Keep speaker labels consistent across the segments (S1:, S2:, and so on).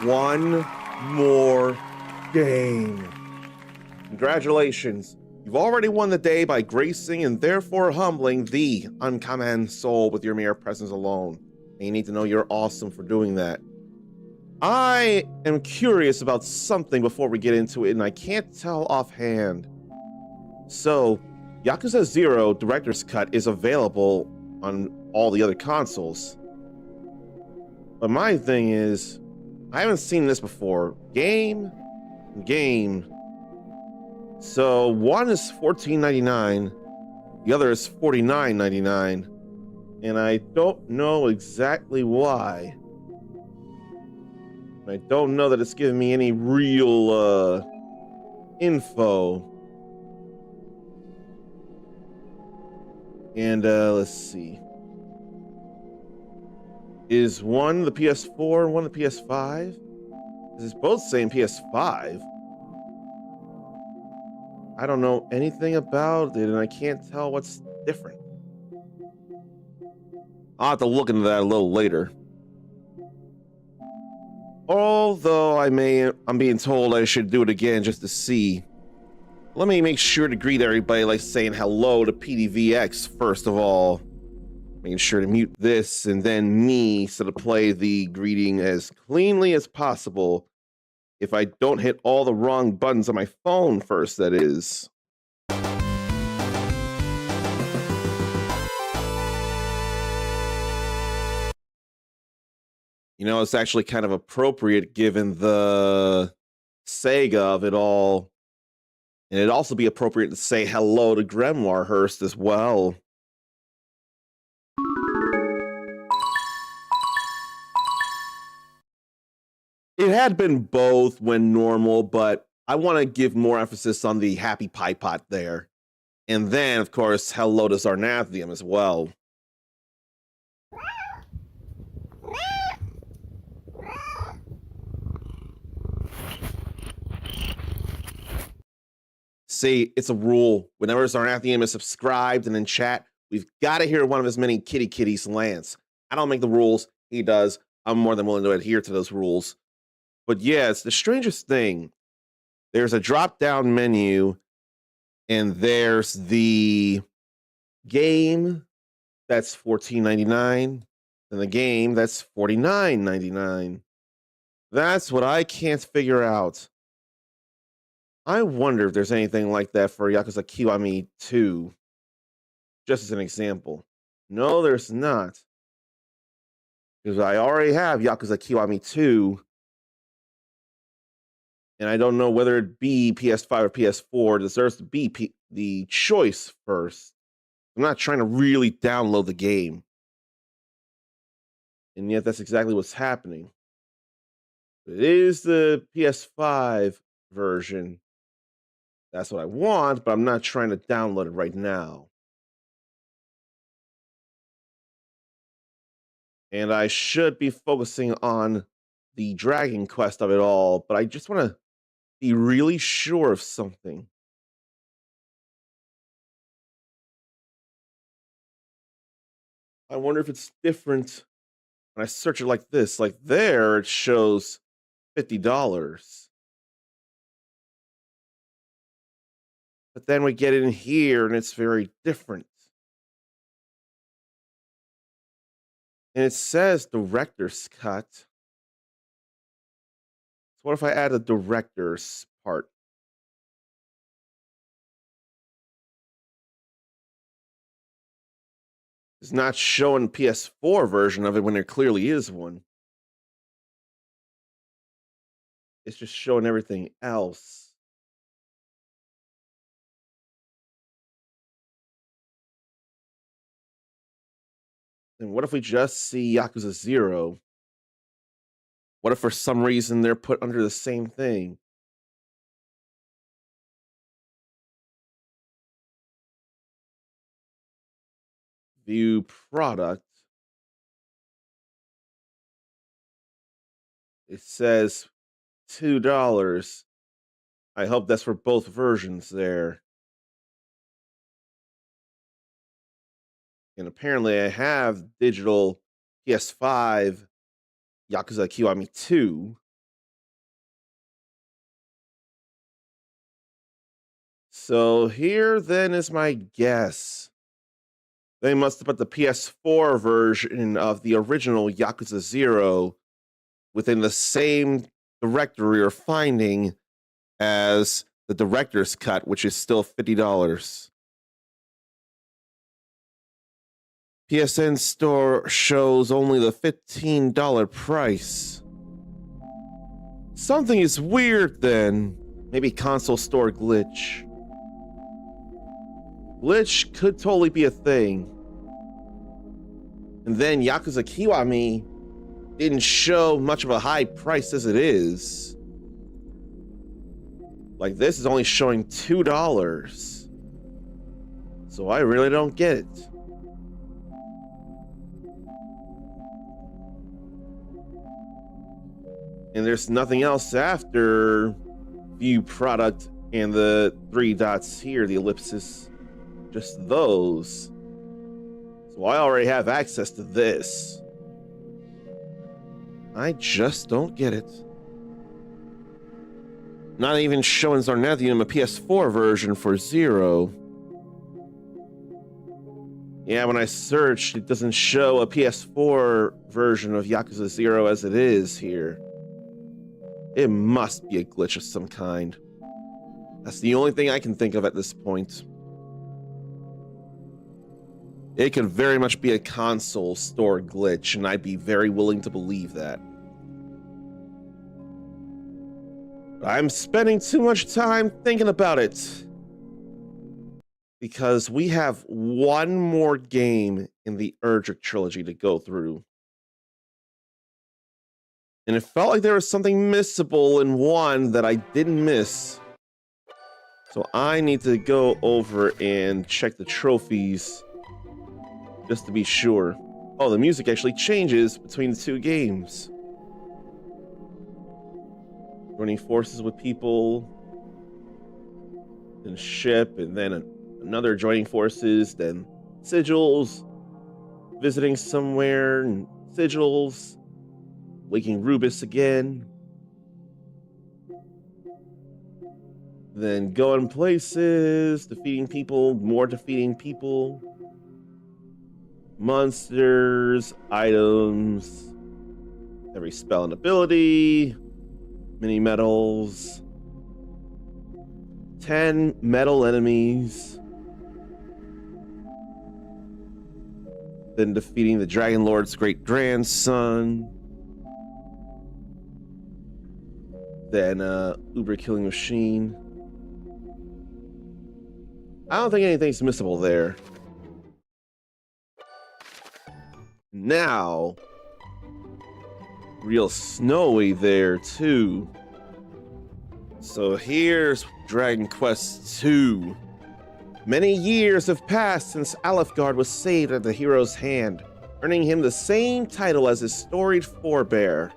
S1: one more game. Congratulations. You've already won the day by gracing and therefore humbling the uncommon soul with your mere presence alone. And you need to know you're awesome for doing that. I am curious about something before we get into it, and I can't tell offhand. So, Yakuza 0 Director's Cut is available on all the other consoles. But my thing is, I haven't seen this before. Game. So one is $14.99, the other is $49.99, and I don't know exactly why. I don't know that it's giving me any real info. And let's see. Is one the PS4 and one the PS5? This is both saying PS5. I don't know anything about it, and I can't tell what's different. I'll have to look into that a little later. Although I'm being told I should do it again just to see. Let me make sure to greet everybody like saying hello to PDVX first of all. Making sure to mute this and then me so to play the greeting as cleanly as possible. If I don't hit all the wrong buttons on my phone first, that is. You know, it's actually kind of appropriate given the Sega of it all. And it'd also be appropriate to say hello to Grimoire Hurst as well. It had been both when normal, but I want to give more emphasis on the happy pie pot there. And then, of course, hello to Zarnathium as well. See, it's a rule. Whenever Zarnathium is subscribed and in chat, we've got to hear one of his many kitties Lance. I don't make the rules, he does. I'm more than willing to adhere to those rules. But yeah, it's the strangest thing. There's a drop-down menu, and there's the game that's $14.99, and the game that's $49.99. That's what I can't figure out. I wonder if there's anything like that for Yakuza Kiwami 2, just as an example. No, there's not. Because I already have Yakuza Kiwami 2, and I don't know whether it be PS5 or PS4. It deserves to be the choice first. I'm not trying to really download the game. And yet that's exactly what's happening. It is the PS5 version. That's what I want, but I'm not trying to download it right now. And I should be focusing on the Dragon Quest of it all, but I just want to be really sure of something. I wonder if it's different when I search it like this. Like there, it shows $50. But then we get in here and it's very different. And it says director's cut. So what if I add a director's part? It's not showing PS4 version of it when there clearly is one. It's just showing everything else. And what if we just see Yakuza 0? What if for some reason they're put under the same thing? View product. It says $2. I hope that's for both versions there. And apparently I have digital PS5 Yakuza Kiwami 2. So here then is my guess. They must have put the PS4 version of the original Yakuza 0 within the same directory or finding as the director's cut, which is still $50. PSN store shows only the $15 price. Something is weird then. Maybe console store glitch. Glitch could totally be a thing. And then Yakuza Kiwami didn't show much of a high price as it is. Like this is only showing $2. So I really don't get it. And there's nothing else after view product and the 3 dots here, the ellipsis. Just those. So I already have access to this. I just don't get it. Not even showing Zarnathium a PS4 version for 0. Yeah, when I searched, it doesn't show a PS4 version of Yakuza 0 as it is here. It must be a glitch of some kind. That's the only thing I can think of at this point. It could very much be a console store glitch, and I'd be very willing to believe that. But I'm spending too much time thinking about it. Because we have one more game in the ERDRICK trilogy to go through. And it felt like there was something missable in one that I didn't miss. So I need to go over and check the trophies just to be sure. Oh, the music actually changes between the two games. Joining forces with people, then ship, and then another joining forces, then sigils, visiting somewhere, and sigils, waking Rubus again, then going places, defeating people, more defeating people, monsters, items, every spell and ability, mini medals, 10 metal enemies, then defeating the Dragon Lord's great grandson, then Uber killing machine. I don't think anything's missable there. Now, real snowy there too. So here's Dragon Quest II. Many years have passed since Alefgard was saved at the hero's hand, earning him the same title as his storied forebear.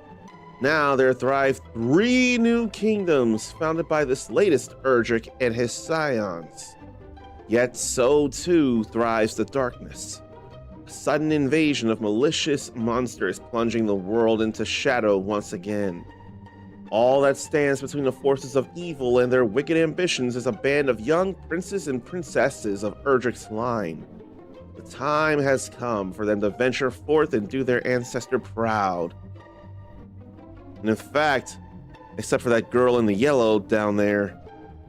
S1: Now there thrive 3 new kingdoms founded by this latest ERDRICK and his scions. Yet so too thrives the darkness. A sudden invasion of malicious monsters plunging the world into shadow once again. All that stands between the forces of evil and their wicked ambitions is a band of young princes and princesses of ERDRICK's line. The time has come for them to venture forth and do their ancestor proud. And in fact, except for that girl in the yellow down there,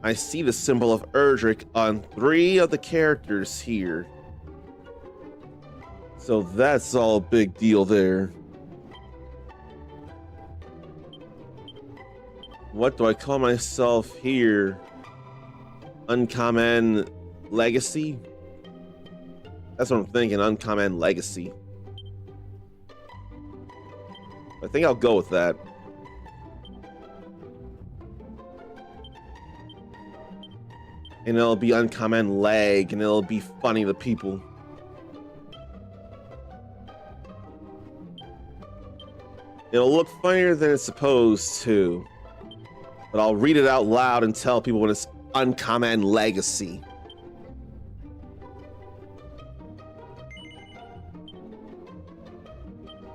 S1: I see the symbol of ERDRICK on 3 of the characters here. So that's all a big deal there. What do I call myself here? Uncommon Legacy? That's what I'm thinking, Uncommon Legacy. I think I'll go with that. And it'll be Uncommon Leg, and it'll be funny to people. It'll look funnier than it's supposed to. But I'll read it out loud and tell people when it's Uncommon Legacy.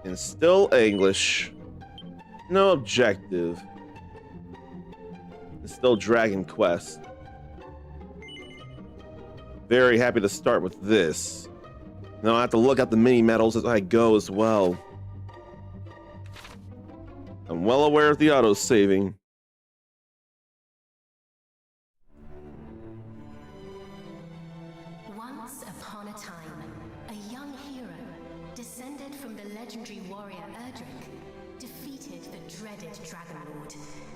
S1: And still English. No objective. It's still Dragon Quest. Very happy to start with this. Now I have to look up the mini medals as I go as well. I'm well aware of the auto saving.
S2: Once upon a time, a young hero, descended from the legendary warrior ERDRICK, defeated the dreaded Dragon Lord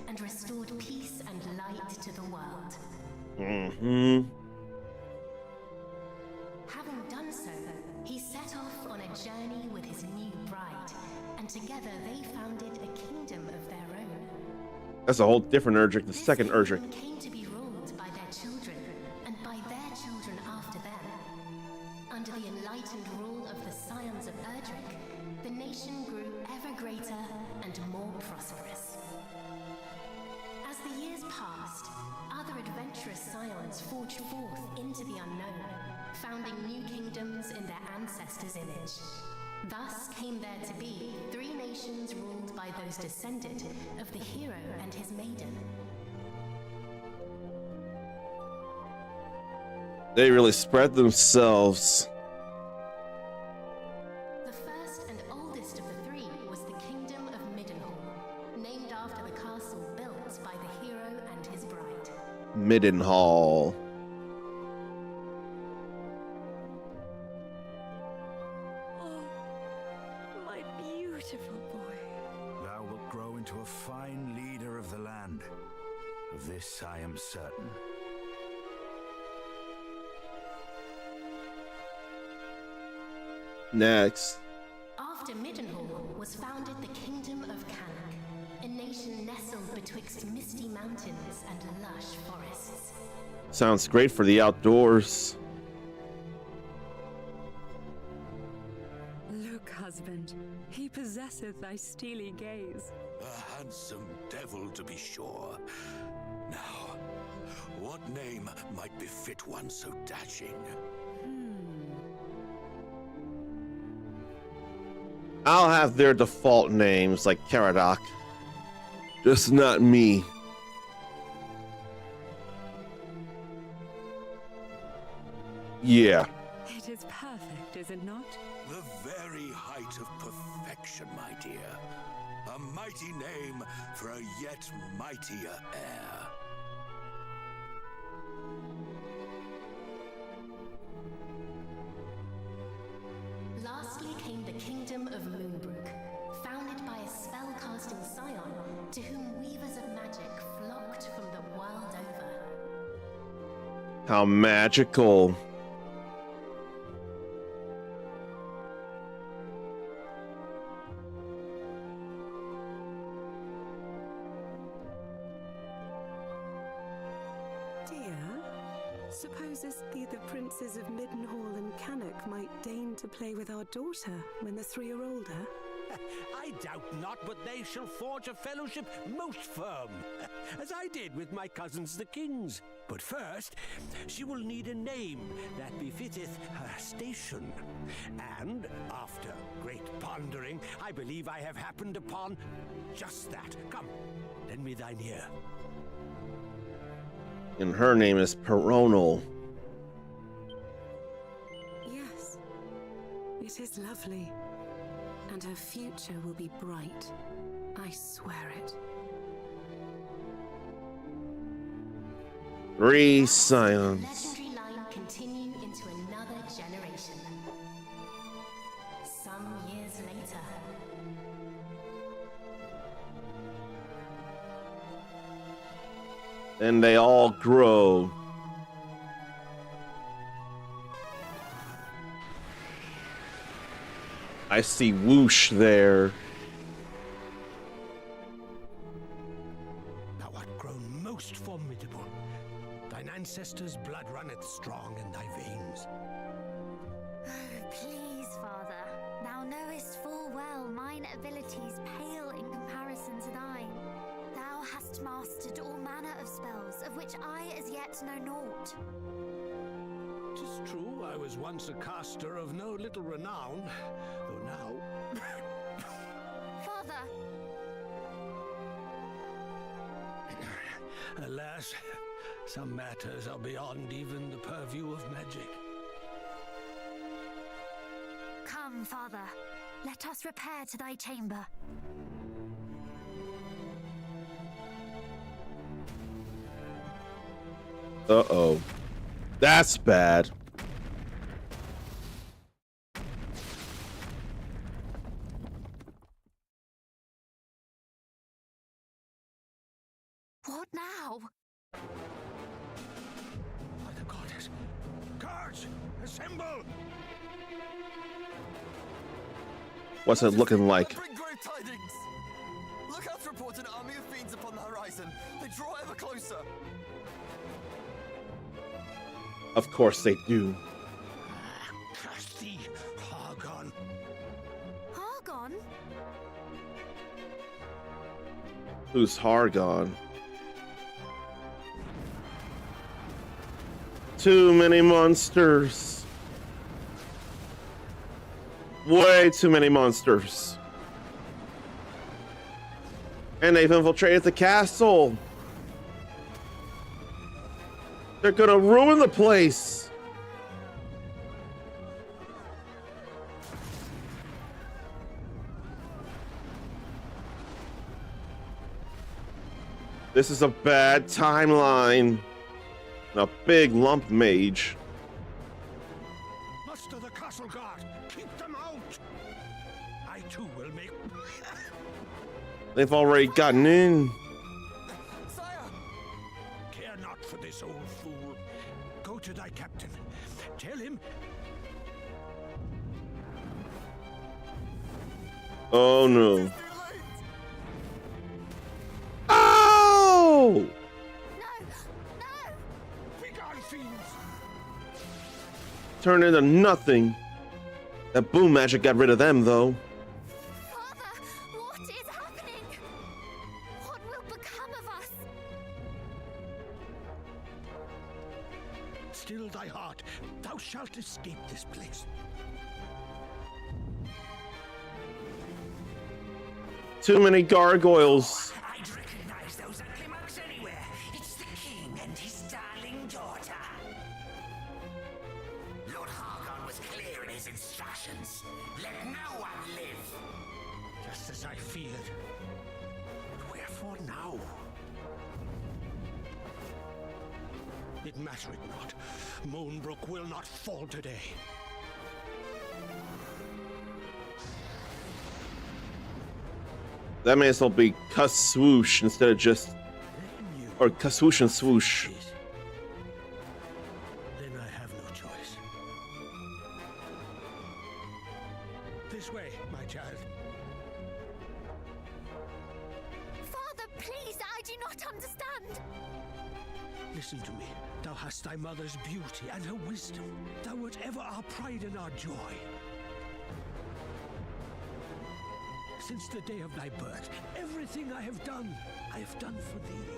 S2: and restored peace and light to the world. Having done so, he set off on a journey with his new bride, and together they founded a kingdom of their own.
S1: That's a whole different ERDRICK, the second ERDRICK.
S2: Came to be ruled by their children, and by their children after them. Under the enlightened rule of the scions of ERDRICK, the nation grew ever greater and more prosperous. As the years passed, other adventurous scions forged forth into the unknown, founding new kingdoms in their ancestors' image. Thus came there to be 3 nations ruled by those descended of the hero and his maiden.
S1: They really spread themselves.
S2: The first and oldest of the 3 was the Kingdom of Middenhall, named after the castle built by the hero and his bride.
S1: Middenhall.
S3: Beautiful boy.
S4: Thou wilt grow into a fine leader of the land. Of this I am certain.
S1: Next.
S2: After Middenhall was founded the Kingdom of Cannock, a nation nestled betwixt misty mountains and lush forests.
S1: Sounds great for the outdoors.
S3: Look, husband, he possesseth thy steely gaze.
S4: A handsome devil, to be sure. Now, what name might befit one so dashing?
S1: I'll have their default names like Caradoc. Just not me. Yeah.
S3: It is perfect, is it not?
S4: The very height of perfection, my dear. A mighty name for a yet mightier heir.
S2: Lastly came the Kingdom of Moonbrook, founded by a spell-casting scion to whom weavers of magic flocked from the world over.
S1: How magical.
S5: Supposest thee the princes of Middenhall and Cannock might deign to play with our daughter when the 3 are older?
S6: I doubt not, but they shall forge a fellowship most firm, as I did with my cousins the kings. But first, she will need a name that befitteth her station. And, after great pondering, I believe I have happened upon just that. Come, lend me thine ear.
S1: And her name is Peronal.
S5: Yes, it is lovely. And her future will be bright. I swear it.
S1: 3 scions.
S2: Legendary line continue into another generation. Some years later.
S1: And they all grow. I see Whoosh there.
S6: Thou art grown most formidable. Thine ancestors' blood runneth strong in thy veins.
S7: Oh, please, Father. Thou knowest full well mine abilities pale in comparison to thine. Thou hast mastered all manner of spells, of which I as yet know naught.
S6: 'Tis true, I was once a caster of no little renown, though now...
S7: Father!
S6: Alas, Some matters are beyond even the purview of magic.
S7: Come, Father. Let us repair to thy chamber.
S1: Uh-oh. That's bad.
S7: What now?
S6: By the goddess! Guards, assemble!
S1: What's it looking like?
S8: Bring great tidings! Lookouts report an army of fiends upon the horizon. They draw ever closer.
S1: Of course they do.
S6: Curse thee, Hargon!
S7: Argon?
S1: Who's Hargon? Too many monsters. Way too many monsters. And they've infiltrated the castle. They're gonna ruin the place. This is a bad timeline. A big lump mage.
S6: Muster the castle guard! Keep them out! I too will make...
S1: They've already gotten in.
S8: Sire!
S6: Care not for this old fool. Go to thy captain. Tell him...
S1: Oh no.
S8: Too late!
S1: Oh!
S7: No! No!
S6: Begone, fiends!
S1: Turned into nothing. That boom magic got rid of them though.
S7: Father, what is happening? What will become of us?
S6: Still thy heart. Thou shalt escape this place.
S1: Too many gargoyles.
S9: I'd recognize those ugly marks anywhere. It's the king and his darling daughter. Lord Hargon was clear in his instructions. Let no one live.
S6: Just as I feared. But wherefore now? It mattereth not. Moonbrook will not fall today.
S1: That may as well be cuss swoosh instead of just, or swoosh and swoosh.
S6: Then I have no choice. This way, my child.
S7: Father, please, I do not understand.
S6: Listen to me. Thou hast thy mother's beauty and her wisdom. Thou wert ever our pride and our joy. Since the day of thy birth, everything I have done for thee.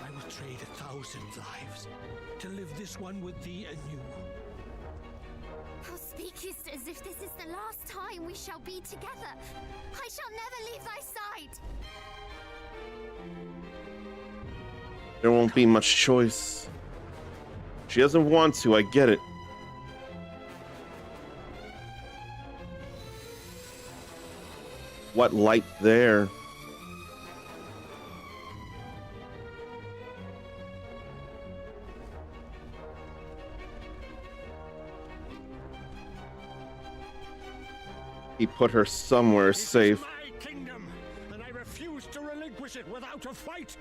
S6: I will trade 1,000 lives to live this one with thee anew.
S7: Thou speakest as if this is the last time we shall be together. I shall never leave thy side.
S1: There won't be much choice. She doesn't want to, I get it. What light there? He put her somewhere safe.
S6: This is my kingdom, and I refuse to relinquish it without a fight.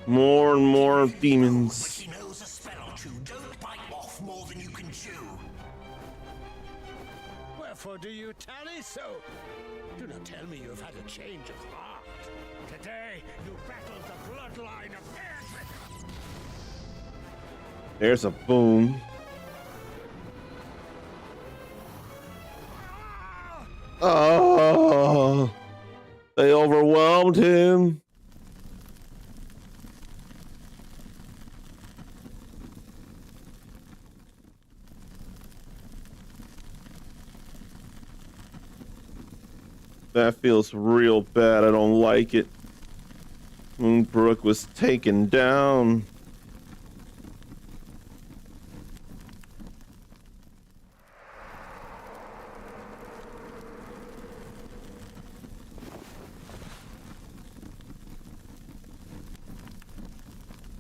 S1: More and more demons.
S9: He knows a spell or two. Don't bite off more than you can chew.
S6: Wherefore do you tarry so? Do not tell me you have had a change of heart. Today you battled the bloodline of Erdrick.
S1: There's a boom. Oh, they overwhelmed him. That feels real bad. I don't like it. Moonbrook was taken down.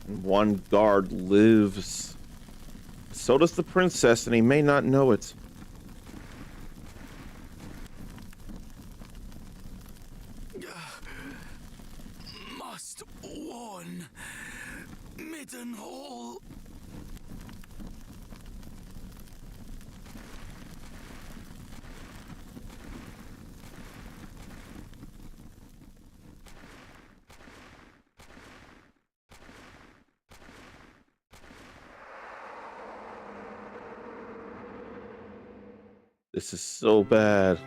S1: And one guard lives. So does the princess, and he may not know it.
S4: Must warn Midden Hall.
S1: This is so bad.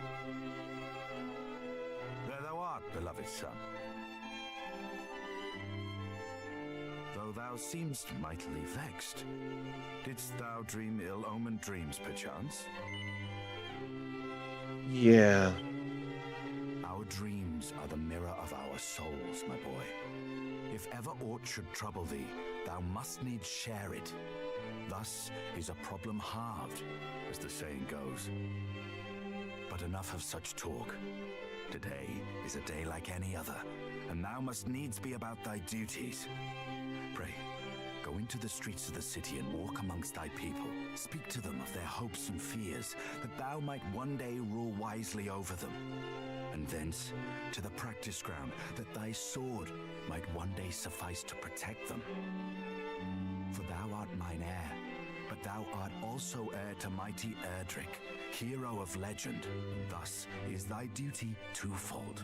S6: There thou art, beloved son. Though thou seemst mightily vexed, didst thou dream ill-omened dreams, perchance?
S1: Yeah.
S6: Our dreams are the mirror of our souls, my boy. If ever aught should trouble thee, thou must needs share it. Thus is a problem halved, as the saying goes. But enough of such talk. Today is a day like any other, and thou must needs be about thy duties. Pray, go into the streets of the city and walk amongst thy people. Speak to them of their hopes and fears, that thou might one day rule wisely over them. And thence to the practice ground, that thy sword might one day suffice to protect them. For thou art mine heir, but thou art also heir to mighty ERDRICK, hero of legend. Thus is thy duty twofold.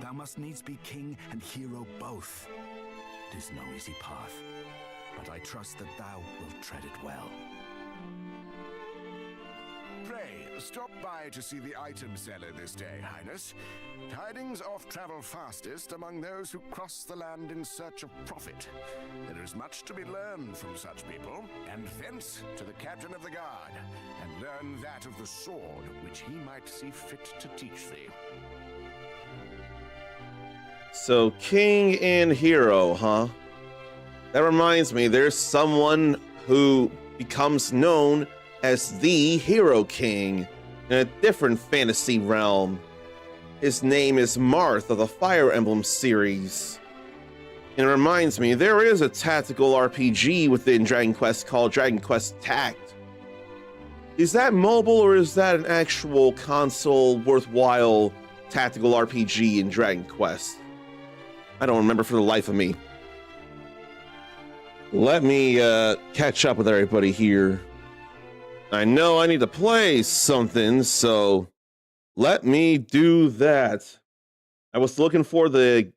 S6: Thou must needs be king and hero both. 'Tis no easy path, but I trust that thou wilt tread it well.
S4: Pray, stop by to see the item seller this day, Highness. Tidings oft travel fastest among those who cross the land in search of profit. There is much to be learned from such people, and thence to the captain of the guard, and learn that of the sword which he might see fit to teach thee.
S1: So, king and hero, huh? That reminds me, there's someone who becomes known as the Hero King in a different fantasy realm. His name is Marth of the Fire Emblem series. And it reminds me, there is a tactical RPG within Dragon Quest called Dragon Quest Tact. Is that mobile or is that an actual console worthwhile tactical RPG in Dragon Quest? I don't remember for the life of me. Let me catch up with everybody here. I know I need to play something, so let me do that. I was looking for the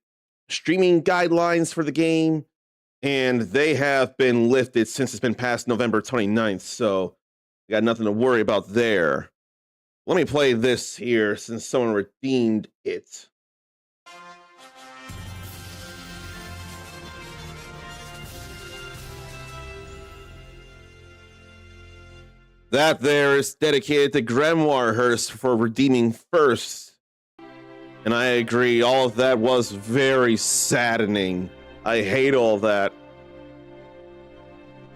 S1: streaming guidelines for the game, and they have been lifted since it's been past November 29th, so I got nothing to worry about there. Let me play this here since someone redeemed it. That there is dedicated to Grimoirehurst for redeeming first. And I agree, all of that was very saddening. I hate all that.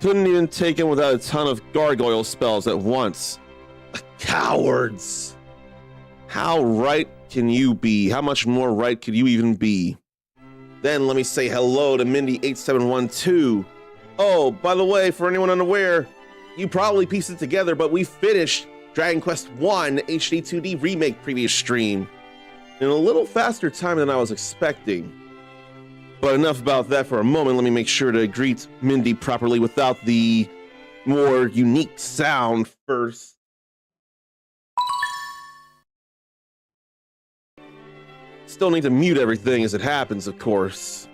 S1: Couldn't even take him without a ton of gargoyle spells at once. Cowards! How right can you be? How much more right could you even be? Then let me say hello to Mindy8712. Oh, by the way, for anyone unaware, you probably pieced it together, but we finished Dragon Quest I HD-2D Remake previous stream in a little faster time than I was expecting. But enough about that for a moment. Let me make sure to greet Mindy properly without the more unique sound first. Still need to mute everything as it happens, of course.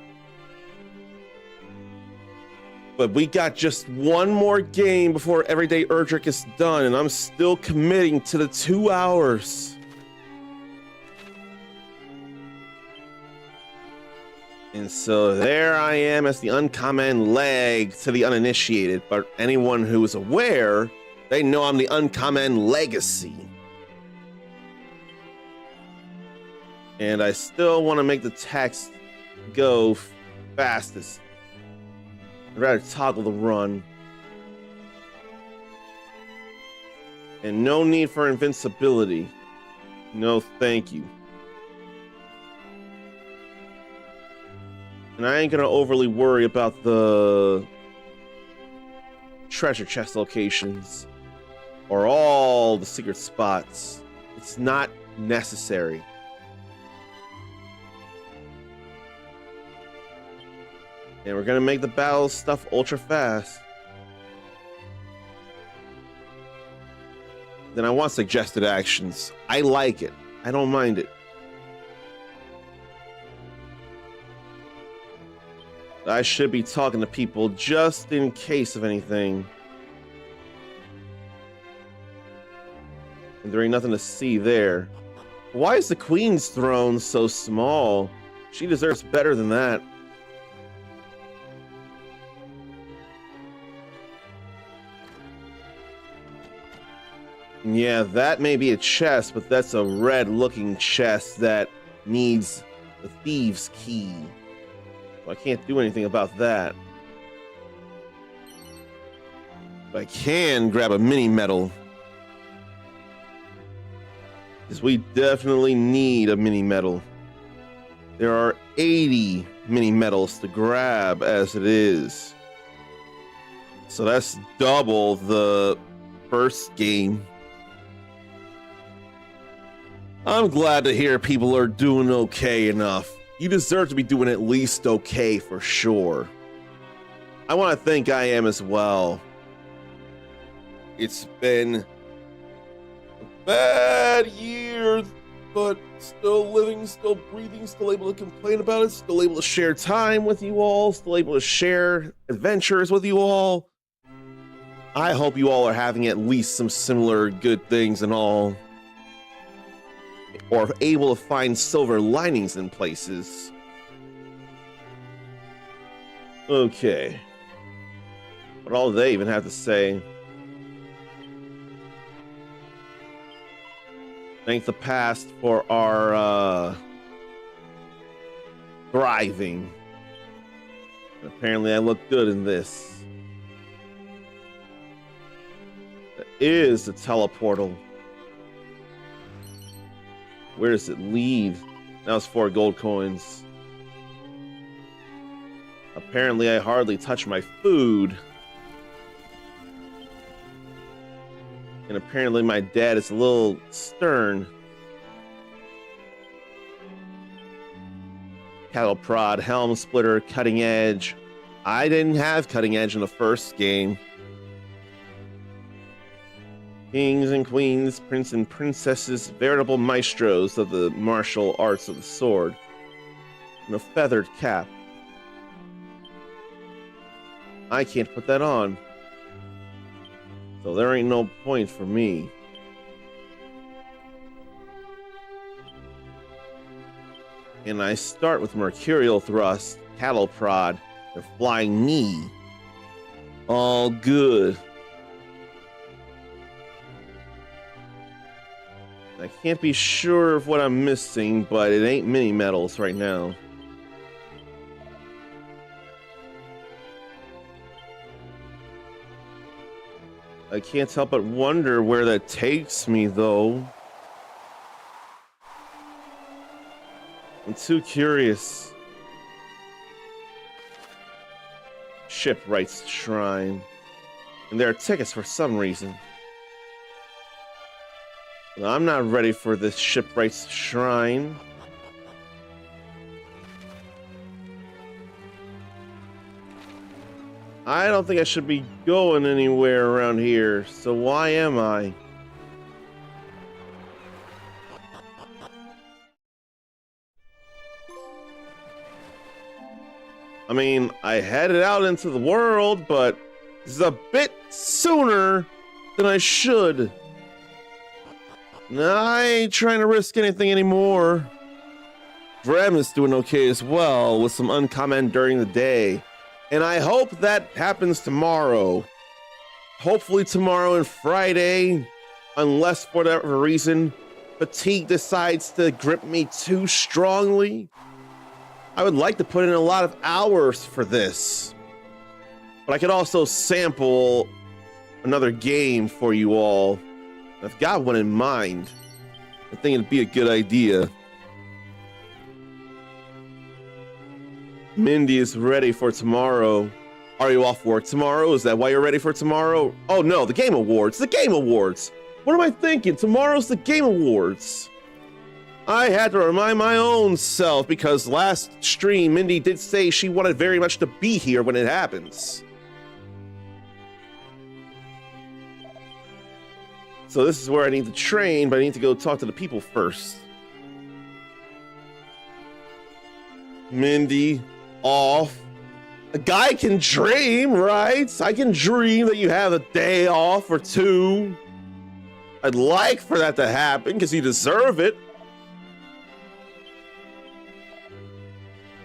S1: But we got just one more game before Everyday ERDRICK is done, and I'm still committing to the 2 hours. And so there I am as the uncommon leg to the uninitiated, but anyone who is aware, they know I'm the uncommon legacy. And I still want to make the text go fastest. I'd rather toggle the run. And no need for invincibility. No, thank you. And I ain't gonna overly worry about the treasure chest locations or all the secret spots. It's not necessary. And we're gonna make the battle stuff ultra fast. Then I want suggested actions. I like it. I don't mind it. I should be talking to people just in case of anything. And there ain't nothing to see there. Why is the Queen's throne so small? She deserves better than that. Yeah, that may be a chest, but that's a red-looking chest that needs the thieves' key. So I can't do anything about that. But I can grab a mini medal. Because we definitely need a mini medal. There are 80 mini medals to grab as it is. So that's double the first game. I'm glad to hear people are doing okay enough. You deserve to be doing at least okay for sure. I want to think I am as well. It's been a bad year, but still living, still breathing, still able to complain about it, still able to share time with you all, still able to share adventures with you all. I hope you all are having at least some similar good things and all. Or able to find silver linings in places. Okay. What all do they even have to say? Thank the past for our thriving. And apparently I look good in this. That is the teleportal. Where does it lead? Now it's 4 gold coins. Apparently I hardly touch my food. And apparently my dad is a little stern. Cattle prod, helm splitter, cutting edge. I didn't have cutting edge in the first game. Kings and queens, prince and princesses, veritable maestros of the martial arts of the sword. And a feathered cap. I can't put that on. So there ain't no point for me. And I start with mercurial thrust, cattle prod, and flying knee. All good. I can't be sure of what I'm missing, but it ain't mini medals right now. I can't help but wonder where that takes me, though. I'm too curious. Shipwright's Shrine. And there are tickets for some reason. I'm not ready for this Shipwright's Shrine. I don't think I should be going anywhere around here, so why am I? I mean, I headed out into the world, but this is a bit sooner than I should. I ain't trying to risk anything anymore. Vrem is doing okay as well, with some uncommon during the day. And I hope that happens tomorrow. Hopefully tomorrow and Friday, unless for whatever reason, fatigue decides to grip me too strongly. I would like to put in a lot of hours for this, but I could also sample another game for you all. I've got one in mind. I think it'd be a good idea. Mindy is ready for tomorrow. Are you off work tomorrow? Is that why you're ready for tomorrow? Oh no, the Game Awards. The Game Awards. What am I thinking? Tomorrow's the Game Awards. I had to remind my own self because last stream, Mindy did say she wanted very much to be here when it happens. So this is where I need to train, but I need to go talk to the people first. Mindy, off. A guy can dream, right? I can dream that you have a day off or two. I'd like for that to happen because you deserve it.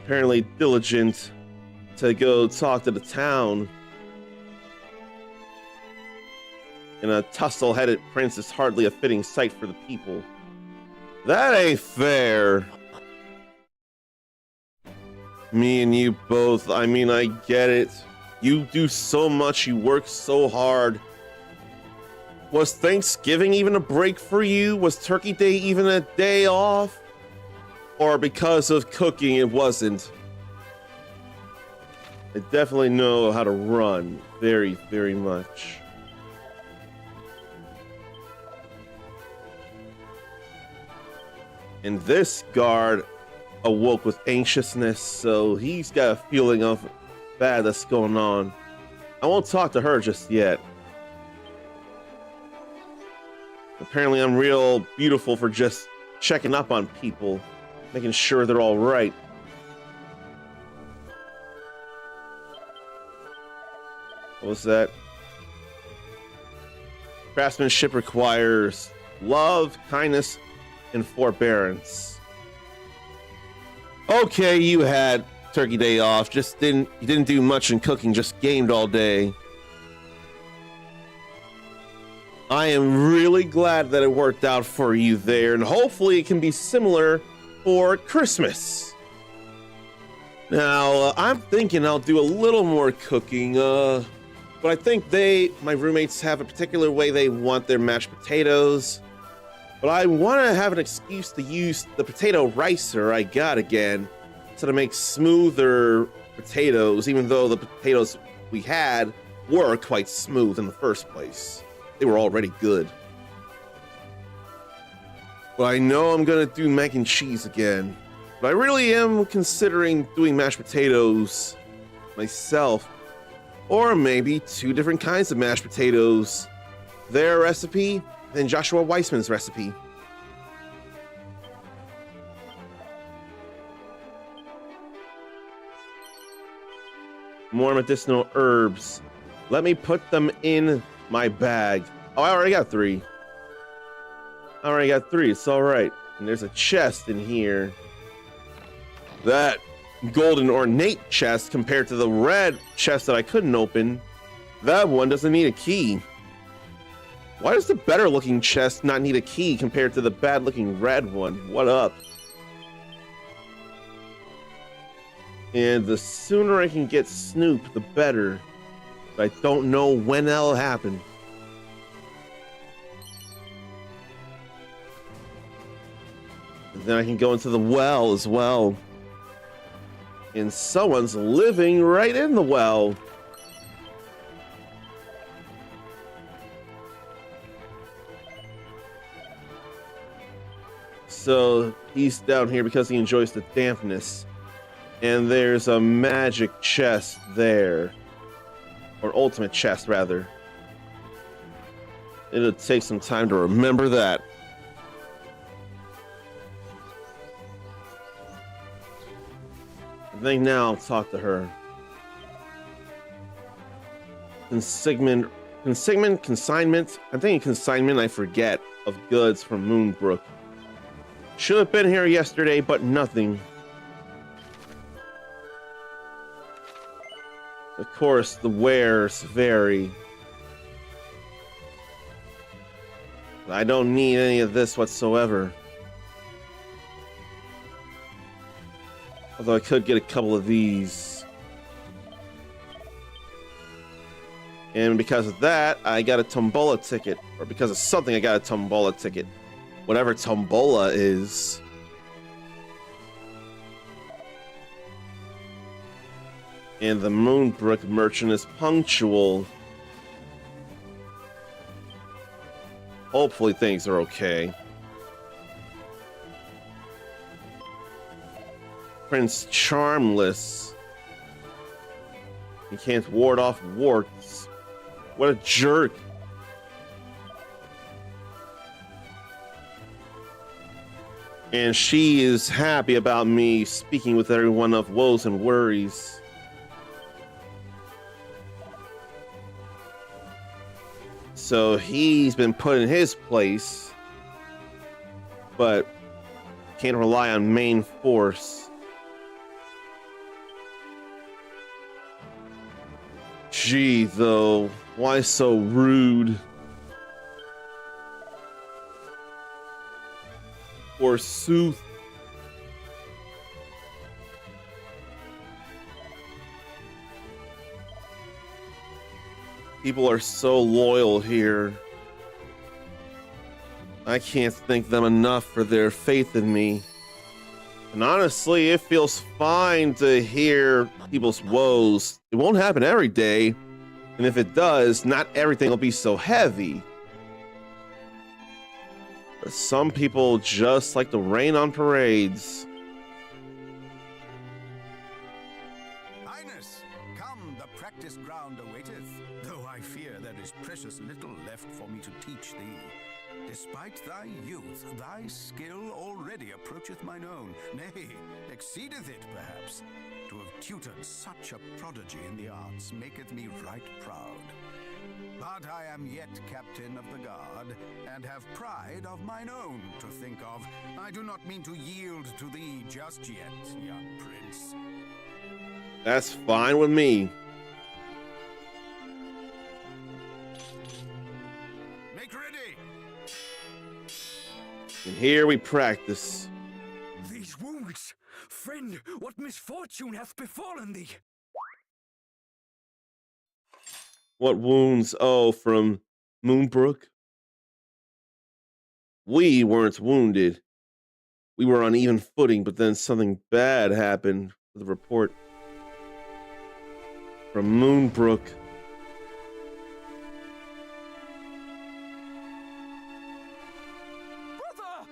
S1: Apparently diligent to go talk to the town. And a tussle-headed prince is hardly a fitting sight for the people. That ain't fair. Me and you both, I mean, I get it. You do so much, you work so hard. Was Thanksgiving even a break for you? Was Turkey Day even a day off? Or because of cooking, it wasn't? I definitely know how to run very, very much. And this guard awoke with anxiousness, so he's got a feeling of bad that's going on. I won't talk to her just yet. Apparently I'm real beautiful for just checking up on people, making sure they're all right. What was that? Craftsmanship requires love, kindness, and forbearance. Okay, you had Turkey Day off. You didn't do much in cooking, just gamed all day. I am really glad that it worked out for you there, and hopefully it can be similar for Christmas. Now, I'm thinking I'll do a little more cooking, but I think my roommates have a particular way they want their mashed potatoes. But I want to have an excuse to use the potato ricer I got again, so to make smoother potatoes, even though the potatoes we had were quite smooth in the first place. They were already good. But I know I'm gonna do mac and cheese again. But I really am considering doing mashed potatoes myself. Or maybe 2 different kinds of mashed potatoes. Their recipe, and Joshua Weissman's recipe. More medicinal herbs. Let me put them in my bag. Oh, I already got 3. It's all right. And there's a chest in here. That golden ornate chest compared to the red chest that I couldn't open. That one doesn't need a key. Why does the better looking chest not need a key compared to the bad looking red one? What up? And the sooner I can get Snoop, the better. But I don't know when that'll happen. And then I can go into the well as well. And someone's living right in the well. So he's down here because he enjoys the dampness. And there's a magic chest there. Or ultimate chest, rather. It'll take some time to remember that. I think now I'll talk to her. Consignment. I'm thinking consignment, I forget, of goods from Moonbrook. Should have been here yesterday, but nothing. Of course, the wares vary. I don't need any of this whatsoever. Although I could get a couple of these. And because of that, I got a tombola ticket. Or because of something, I got a tombola ticket. Whatever tombola is. And the Moonbrook merchant is punctual. Hopefully things are okay. Prince Charmless. He can't ward off warts. What a jerk. And she is happy about me speaking with everyone of woes and worries. So he's been put in his place, but can't rely on main force. Gee, though, why so rude? Forsooth. People are so loyal here. I can't thank them enough for their faith in me. And honestly, it feels fine to hear people's woes. It won't happen every day. And if it does, not everything will be so heavy. But some people just like to rain on parades.
S4: Highness, come, the practice ground awaiteth, though I fear there is precious little left for me to teach thee. Despite thy youth, thy skill already approacheth mine own, nay, exceedeth it perhaps. To have tutored such a prodigy in the arts maketh me right proud. But I am yet captain of the guard, and have pride of mine own to think of. I do not mean to yield to thee just yet, young prince.
S1: That's fine with me.
S4: Make ready!
S1: And here we practice.
S10: These wounds! Friend, what misfortune hath befallen thee?
S1: What wounds? Oh, from Moonbrook? We weren't wounded. We were on even footing, but then something bad happened. The report from Moonbrook.
S10: Brother!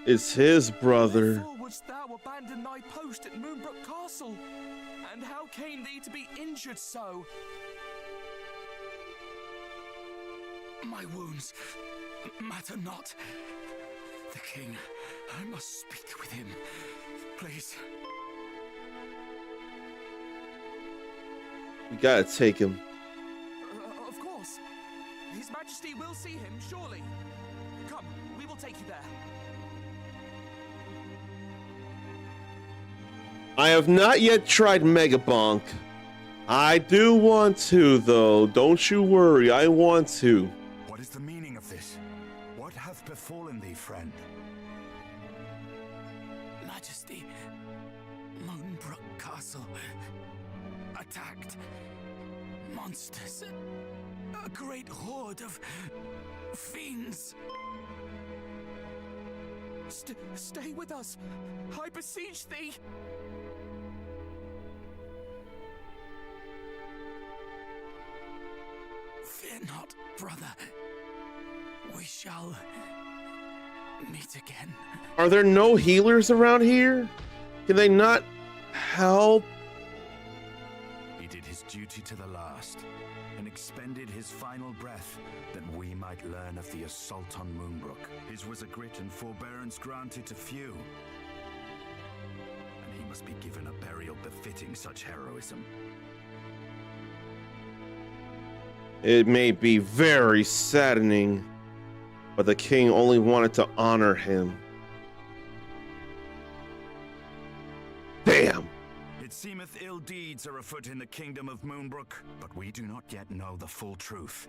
S1: It's his brother.
S10: Wherefore wouldst thou abandon thy post at Moonbrook Castle? And how came thee to be injured so? My wounds matter not. The king, I must speak with him. Please.
S1: We gotta take him.
S10: Of course. His Majesty will see him, surely. Come, we will take you there.
S1: I have not yet tried Megabonk. I do want to, though. Don't you worry, I want to.
S4: What is the meaning of this? What hath befallen thee, friend?
S10: Majesty, Moonbrook Castle. Attacked. Monsters. A great horde of fiends. Stay with us. I beseech thee. Fear not, brother. We shall meet again.
S1: Are there no healers around here? Can they not help?
S4: He did his duty to the last, and expended his final breath, that we might learn of the assault on Moonbrook. His was a grit and forbearance granted to few, and he must be given a burial befitting such heroism.
S1: It may be very saddening, but the king only wanted to honor him. Damn!
S4: It seemeth ill deeds are afoot in the kingdom of Moonbrook, but we do not yet know the full truth.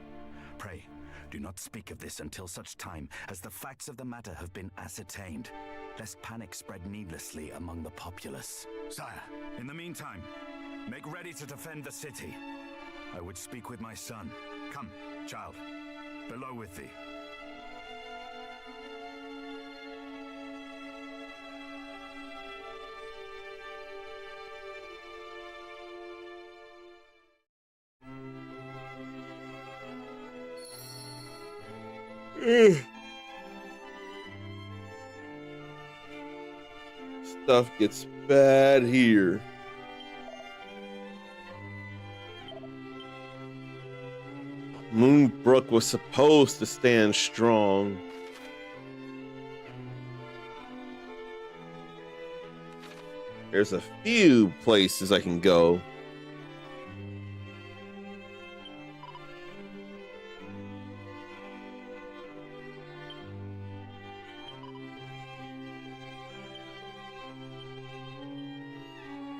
S11: Pray, do not speak of this until such time as the facts of the matter have been ascertained, lest panic spread needlessly among the populace. Sire, in the meantime, make ready to defend the city. I would speak with my son. Come, child, below with thee.
S1: Stuff gets bad here. Moonbrook was supposed to stand strong. There's a few places I can go.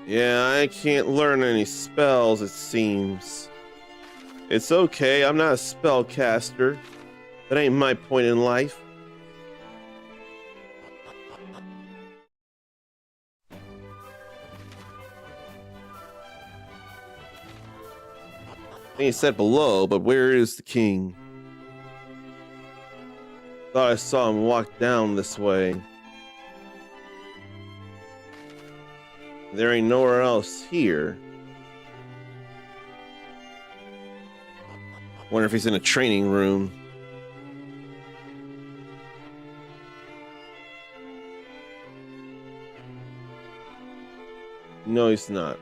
S1: Yeah, I can't learn any spells, it seems. It's okay, I'm not a spellcaster. That ain't my point in life. He said below, but where is the king? Thought I saw him walk down this way. There ain't nowhere else here. Wonder if he's in a training room. No, he's not.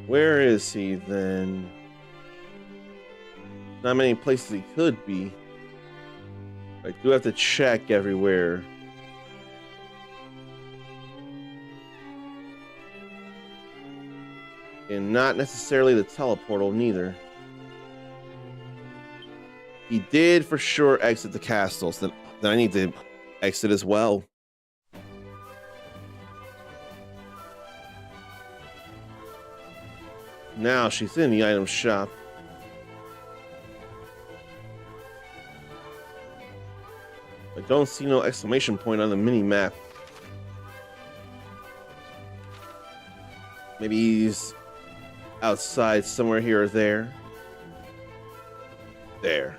S1: Where is he then? Not many places he could be. I do have to check everywhere. And not necessarily the teleportal, neither. He did for sure exit the castle, so then I need to exit as well. Now she's in the item shop. I don't see no exclamation point on the mini map. Maybe he's outside somewhere here or there. There.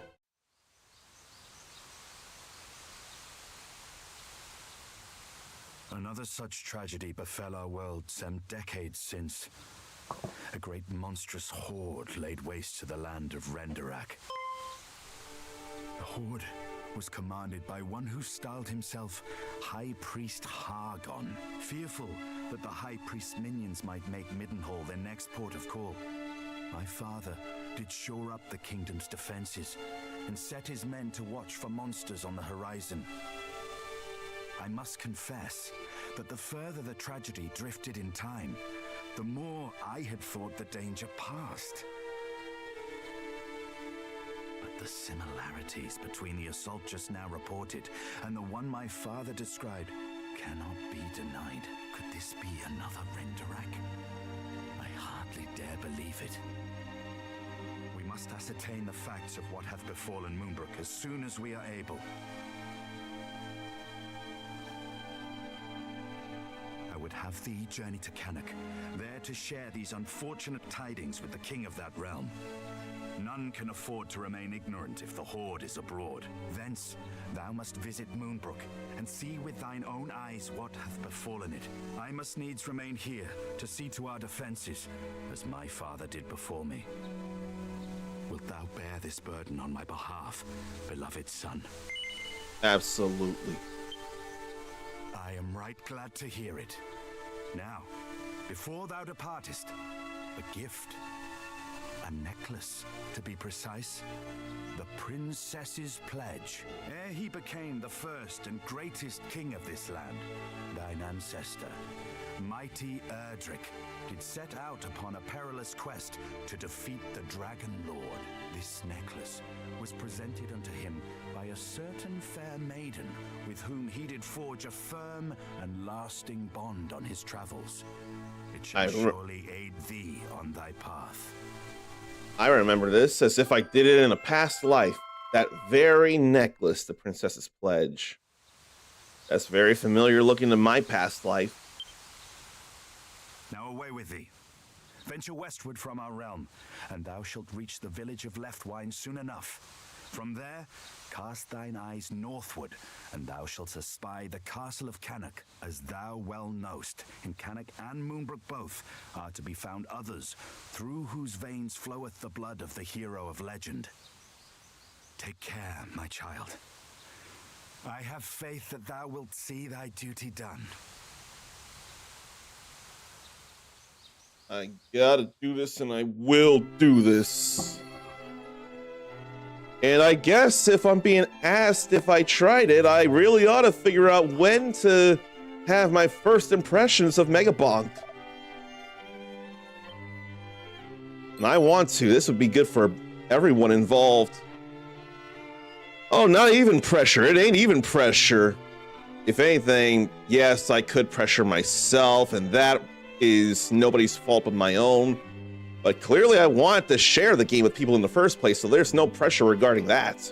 S11: Another such tragedy befell our world some decades since. A great monstrous horde laid waste to the land of ERDRICK. The horde was commanded by one who styled himself High Priest Hargon, fearful that the High Priest's minions might make Middenhall their next port of call. My father did shore up the kingdom's defenses and set his men to watch for monsters on the horizon. I must confess that the further the tragedy drifted in time, the more I had thought the danger past. But the similarities between the assault just now reported and the one my father described cannot be denied. Could this be another ERDRICK? I hardly dare believe it. We must ascertain the facts of what hath befallen Moonbrook as soon as we are able. I would have thee journey to Cannock, there to share these unfortunate tidings with the king of that realm. None can afford to remain ignorant if the horde is abroad. Thence thou must visit Moonbrook and see with thine own eyes what hath befallen it. I must needs remain here to see to our defenses, as my father did before me. Wilt thou bear this burden on my behalf, beloved son?
S1: Absolutely.
S11: I am right glad to hear it. Now, before thou departest, a gift. A necklace, to be precise. The princess's pledge. Ere he became the first and greatest king of this land, thine ancestor, mighty ERDRICK, did set out upon a perilous quest to defeat the Dragon Lord. This necklace was presented unto him by a certain fair maiden, with whom he did forge a firm and lasting bond on his travels. It shall surely aid thee on thy path.
S1: I remember this as if I did it in a past life. That very necklace, the Princess's Pledge. That's very familiar looking to my past life.
S11: Now away with thee. Venture westward from our realm, and thou shalt reach the village of Leftwine soon enough. From there, cast thine eyes northward, and thou shalt espy the castle of Cannock. As thou well knowst, in Cannock and Moonbrook both are to be found others, through whose veins floweth the blood of the hero of legend. Take care, my child. I have faith that thou wilt see thy duty done.
S1: I gotta do this, and I will do this. And I guess if I'm being asked if I tried it, I really ought to figure out when to have my first impressions of Megabonk. And I want to. This would be good for everyone involved. Oh, not even pressure. It ain't even pressure. If anything, yes, I could pressure myself, and that is nobody's fault but my own. But clearly I want to share the game with people in the first place, so there's no pressure regarding that.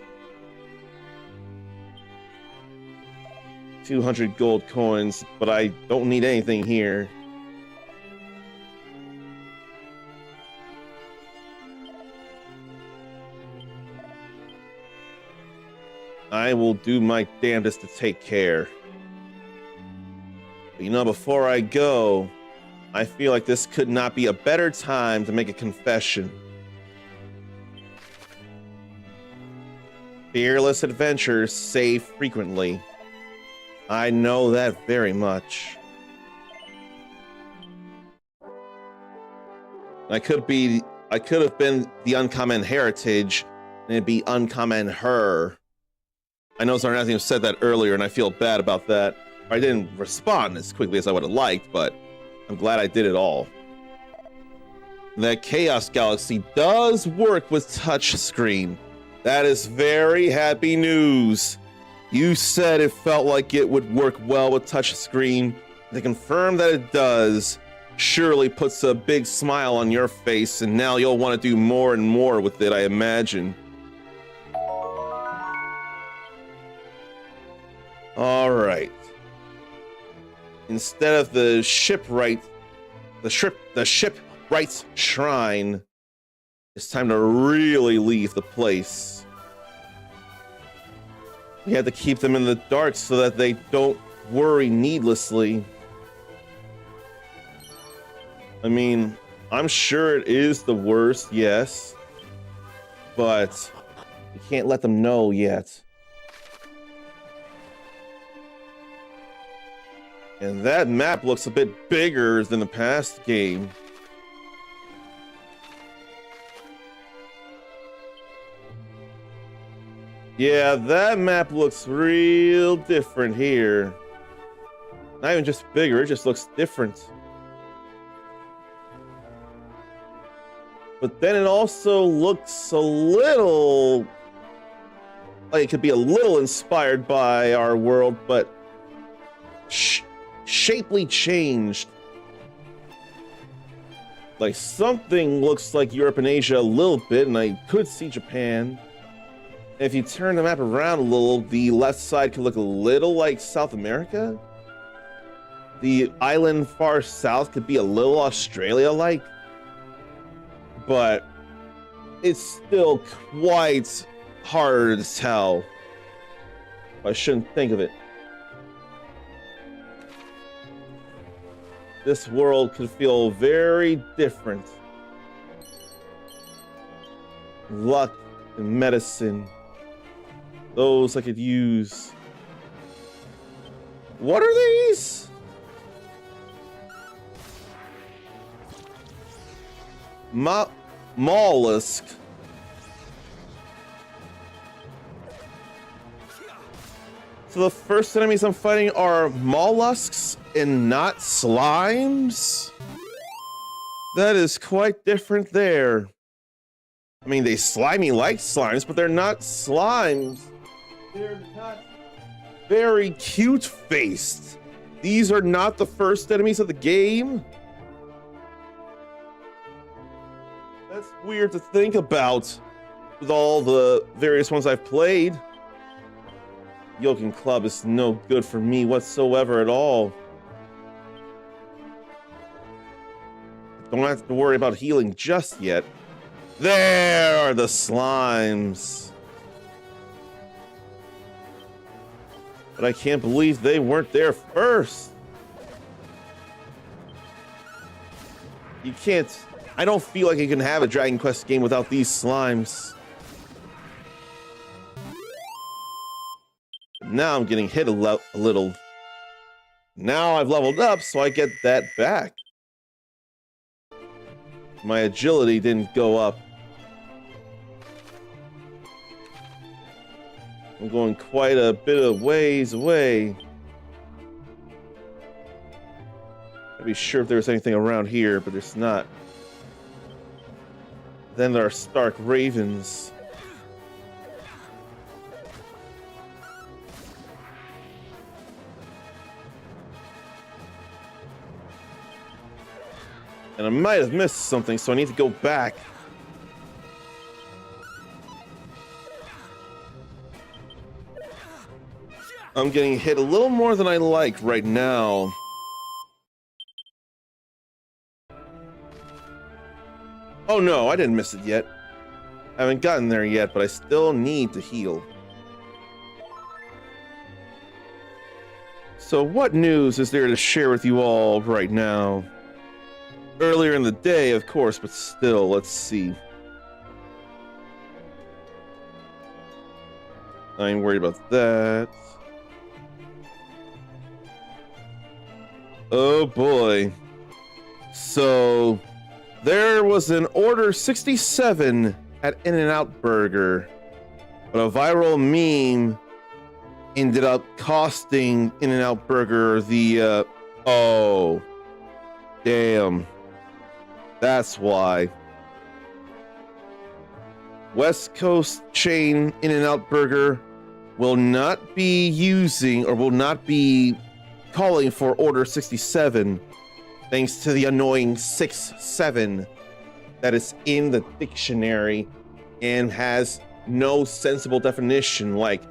S1: 200 gold coins, but I don't need anything here. I will do my damnedest to take care. But you know, before I go, I feel like this could not be a better time to make a confession. Fearless adventures save frequently. I know that very much. I could have been the uncommon heritage, and it'd be uncommon her. I know Zarnathian said that earlier, and I feel bad about that. I didn't respond as quickly as I would have liked, but I'm glad I did it all. That Chaos Galaxy does work with touchscreen. That is very happy news. You said it felt like it would work well with touchscreen. To confirm that it does surely puts a big smile on your face, and now you'll want to do more and more with it, I imagine. All right. Instead of the shipwright's shrine, it's time to really leave the place. We had to keep them in the dark so that they don't worry needlessly. I mean, I'm sure it is the worst, yes, but we can't let them know yet. And that map looks a bit bigger than the past game. Yeah, that map looks real different here. Not even just bigger, it just looks different. But then it also looks a little like it could be a little inspired by our world, but shapely changed. Like something looks like Europe and Asia a little bit, and I could see Japan. If you turn the map around a little, the left side could look a little like South America. The island far south could be a little Australia-like, but it's still quite hard to tell. I shouldn't think of it. This world could feel very different. Luck and medicine, those I could use. What are these? Mollusk. So the first enemies I'm fighting are mollusks and not slimes? That is quite different there. I mean, they slimy like slimes, but they're not slimes. They're not very cute faced. These are not the first enemies of the game. That's weird to think about with all the various ones I've played. Yoken Club is no good for me whatsoever at all. Don't have to worry about healing just yet. There are the slimes. But I can't believe they weren't there first. You can't... I don't feel like you can have a Dragon Quest game without these slimes. Now I'm getting hit a little. Now I've leveled up, so I get that back. My agility didn't go up. I'm going quite a bit of ways away. I'd be sure if there's anything around here, but there's not. Then there are Stark Ravens. And I might have missed something, so I need to go back. I'm getting hit a little more than I like right now. Oh no, I didn't miss it yet. I haven't gotten there yet, but I still need to heal. So what news is there to share with you all right now? Earlier in the day, of course, but still, let's see. I ain't worried about that. Oh boy. So, there was an Order 67 at In-N-Out Burger, but a viral meme ended up costing In-N-Out Burger the, oh, damn. That's why. West Coast chain In-N-Out Burger will not be using or will not be calling for Order 67 thanks to the annoying 6-7 that is in the dictionary and has no sensible definition. Like,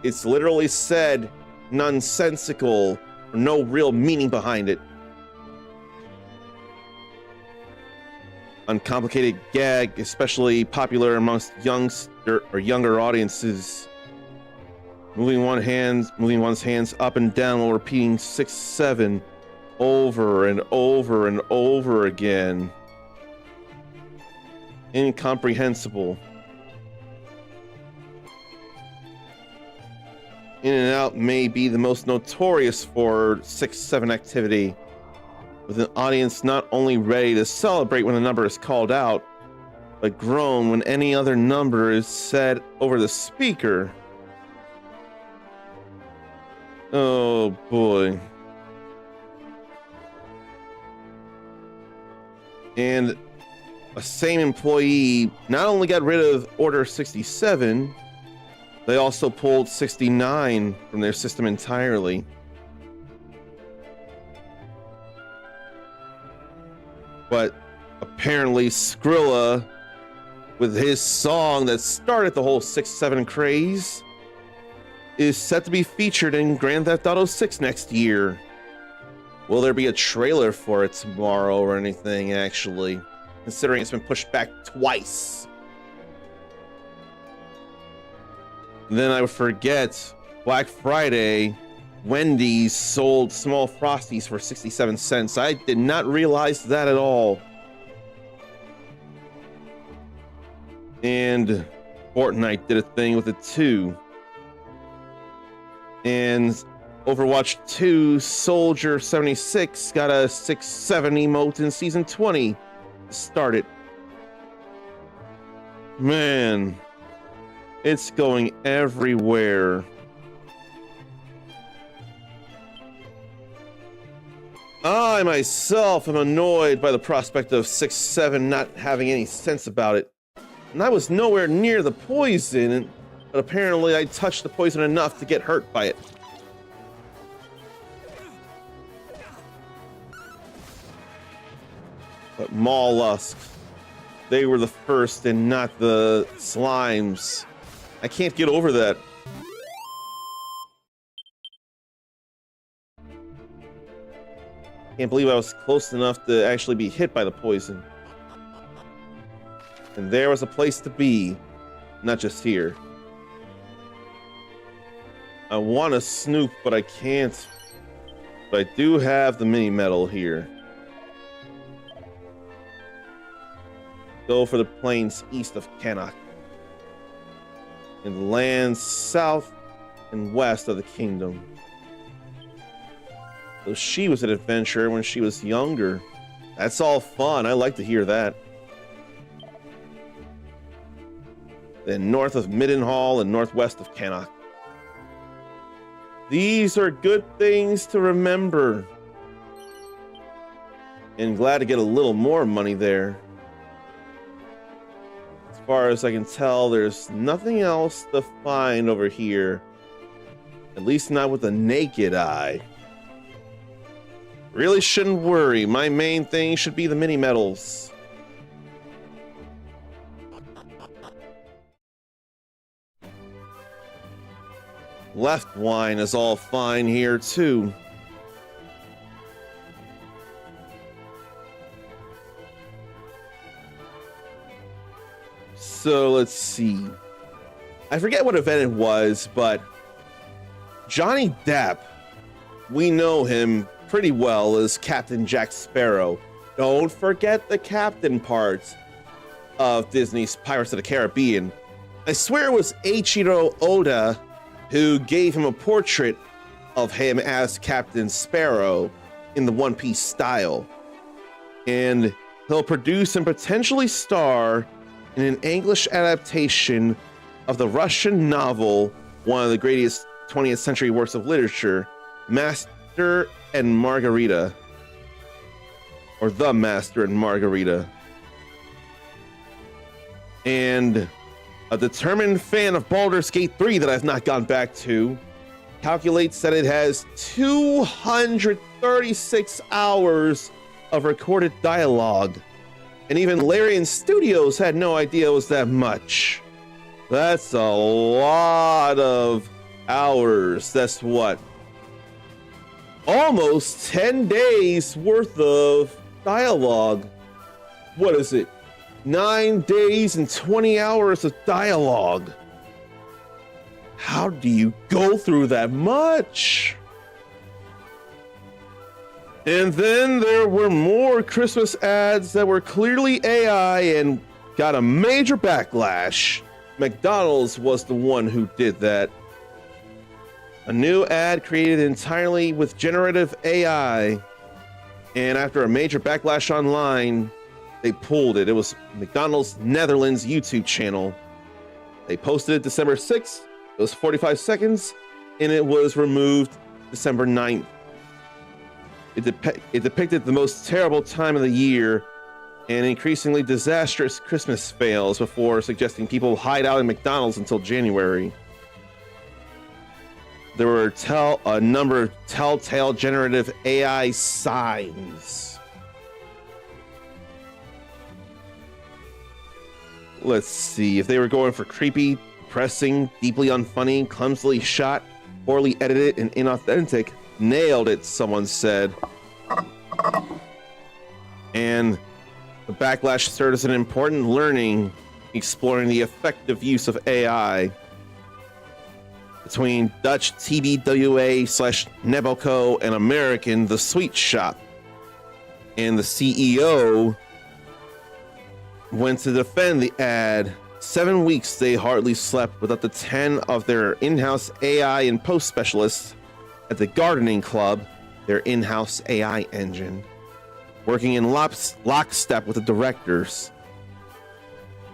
S1: it's literally said nonsensical or no real meaning behind it. Uncomplicated gag, especially popular amongst younger audiences. Moving one's hands up and down while repeating 6-7 over and over and over again. Incomprehensible. In-N-Out may be the most notorious for 6-7 activity, with an audience not only ready to celebrate when a number is called out, but groan when any other number is said over the speaker. Oh boy. And a same employee not only got rid of Order 67, they also pulled 69 from their system entirely. But apparently Skrilla, with his song that started the whole 6-7 craze, is set to be featured in Grand Theft Auto 6 next year. Will there be a trailer for it tomorrow or anything, actually? Considering it's been pushed back twice. Then I would forget, Black Friday, Wendy's sold small Frosties for 67 cents. I did not realize that at all. And Fortnite did a thing with it too. And Overwatch 2 Soldier 76 got a 6-7 emote in Season 20 to start it. Man, it's going everywhere. I myself am annoyed by the prospect of 6-7 not having any sense about it. And I was nowhere near the poison, but apparently I touched the poison enough to get hurt by it. But Mollusk. they were the first and not the slimes. I can't get over that. Can't believe I was close enough to actually be hit by the poison. And there was a place to be, not just here. I want to snoop, but I can't. But I do have the mini medal here. Go for the plains east of Cannock, in the lands south and west of the kingdom. So she was an adventurer when she was younger. That's all fun. I like to hear that. Then north of Middenhall and northwest of Cannock. These are good things to remember. And glad to get a little more money there. As far as I can tell, there's nothing else to find over here. At least not with the naked eye. Really shouldn't worry. My main thing should be the mini medals. Left wine is all fine here too. So let's see. I forget what event it was, but Johnny Depp, we know him pretty well as Captain Jack Sparrow. Don't forget the captain part of Disney's Pirates of the Caribbean. I swear it was Eiichiro Oda who gave him a portrait of him as Captain Sparrow in the One Piece style. And he'll produce and potentially star in an English adaptation of the Russian novel, one of the greatest 20th century works of literature, Master and Margarita. Or The Master and Margarita. And a determined fan of Baldur's Gate 3 that I've not gone back to calculates that it has 236 hours of recorded dialogue. And even Larian Studios had no idea it was that much. That's a lot of hours. That's what? Almost 10 days worth of dialogue. What is it? 9 days and 20 hours of dialogue. How do you go through that much? And then there were more Christmas ads that were clearly AI and got a major backlash. McDonald's was the one who did that. A new ad created entirely with generative AI. And after a major backlash online, they pulled it. It was McDonald's Netherlands YouTube channel. They posted it December 6th. It was 45 seconds, and it was removed December 9th. It depicted the most terrible time of the year and increasingly disastrous Christmas fails before suggesting people hide out in McDonald's until January. There were a number of telltale generative AI signs. Let's see, if they were going for creepy, depressing, deeply unfunny, clumsily shot, poorly edited, and inauthentic, nailed it, someone said. And the backlash served as an important learning, exploring the effective use of AI. Between Dutch TBWA/Neboco and American The Sweet Shop. And the CEO went to defend the ad. 7 weeks they hardly slept without the 10 of their in-house AI and post specialists at the Gardening Club, their in-house AI engine, working in lockstep with the directors.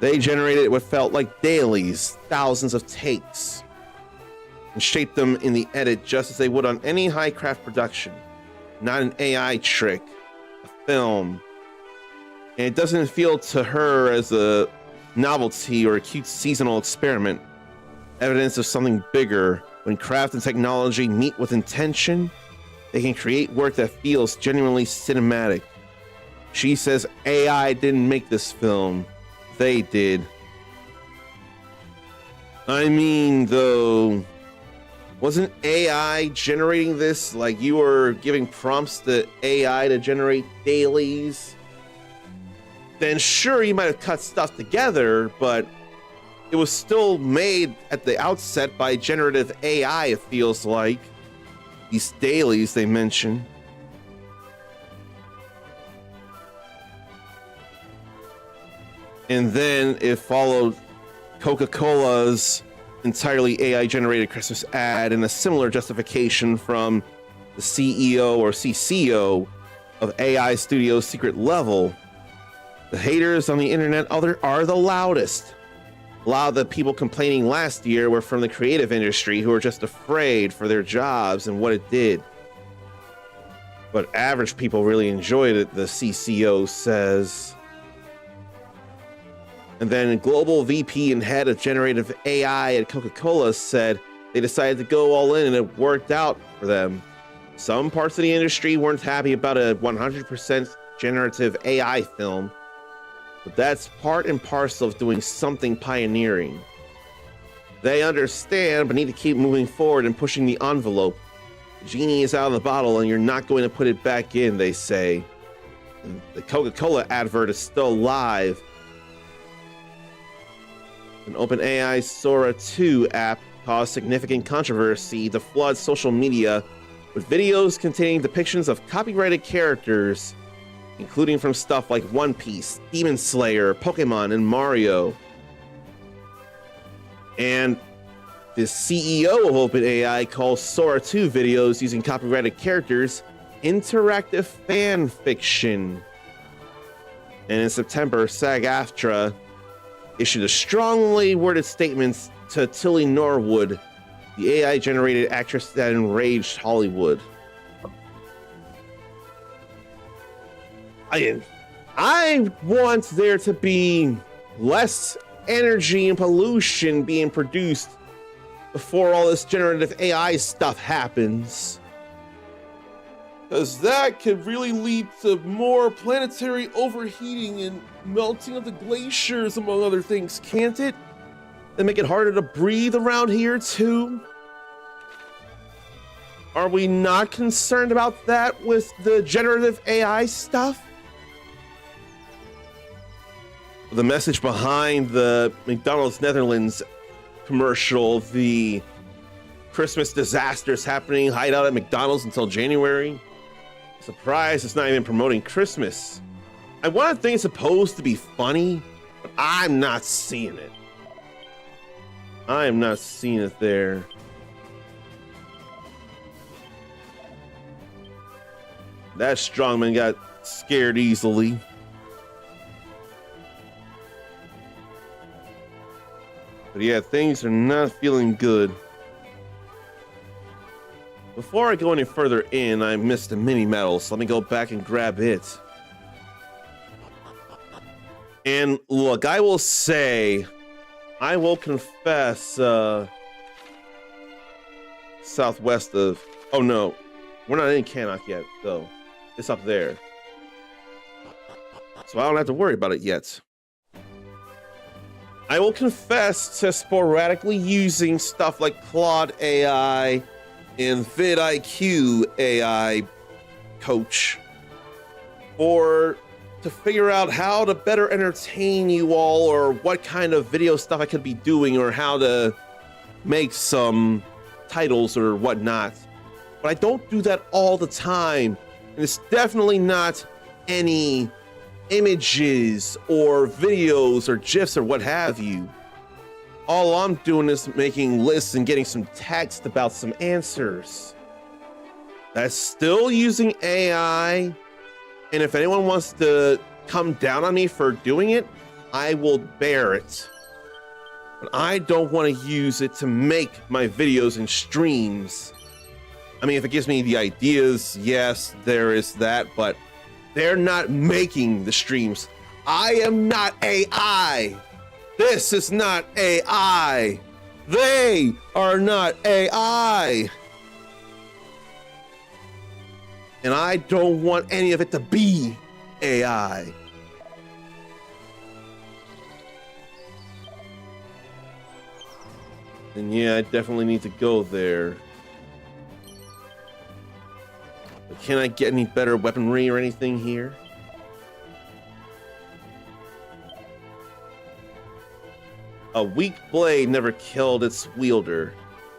S1: They generated what felt like dailies, thousands of takes, and shaped them in the edit just as they would on any high-craft production. Not an AI trick, a film. And it doesn't feel to her as a novelty or a cute seasonal experiment. Evidence of something bigger. When craft and technology meet with intention, they can create work that feels genuinely cinematic. She says AI didn't make this film. they did. I mean, though, wasn't AI generating this? Like, you were giving prompts to AI to generate dailies? Then sure, you might have cut stuff together, but it was still made at the outset by generative AI, it feels like. These dailies they mention. And then it followed Coca-Cola's entirely AI-generated Christmas ad and a similar justification from the CEO or CCO of AI Studios Secret Level. The haters on the internet are the loudest. A lot of the people complaining last year were from the creative industry who were just afraid for their jobs and what it did. But average people really enjoyed it, the CCO says. And then global VP and head of generative AI at Coca-Cola said they decided to go all in and it worked out for them. Some parts of the industry weren't happy about a 100% generative AI film, but that's part and parcel of doing something pioneering. They understand, but need to keep moving forward and pushing the envelope. The genie is out of the bottle and you're not going to put it back in, they say. And the Coca-Cola advert is still live. An OpenAI Sora 2 app caused significant controversy to flood social media with videos containing depictions of copyrighted characters, including from stuff like One Piece, Demon Slayer, Pokemon, and Mario. And the CEO of OpenAI calls Sora 2 videos using copyrighted characters interactive fan fiction. And in September, SAG-AFTRA issued a strongly worded statement to Tilly Norwood, the AI-generated actress that enraged Hollywood. I want there to be less energy and pollution being produced before all this generative AI stuff happens. Because that could really lead to more planetary overheating and melting of the glaciers, among other things, can't it? And make it harder to breathe around here, too? Are we not concerned about that with the generative AI stuff? The message behind the McDonald's Netherlands commercial, the Christmas disasters happening, hide out at McDonald's until January. Surprised it's not even promoting Christmas. I want to think it's supposed to be funny, but I'm not seeing it. I am not seeing it there. That strongman got scared easily. But yeah, things are not feeling good. Before I go any further in, I missed a mini medal, so let me go back and grab it. And look, I will say, I will confess, southwest of, oh no, we're not in Cannock yet, though. It's up there. So I don't have to worry about it yet. I will confess to sporadically using stuff like Claude AI and vidIQ AI coach to figure out how to better entertain you all, or what kind of video stuff I could be doing, or how to make some titles or whatnot. But I don't do that all the time. And it's definitely not any images or videos or GIFs or what have you. All I'm doing is making lists and getting some text about some answers. That's still using AI. And if anyone wants to come down on me for doing it, I will bear it. But I don't want to use it to make my videos and streams. I mean, if it gives me the ideas, yes, there is that, but they're not making the streams. I am not AI. This is not AI. They are not AI. And I don't want any of it to be AI. And yeah, I definitely need to go there. But can I get any better weaponry or anything here? A weak blade never killed its wielder.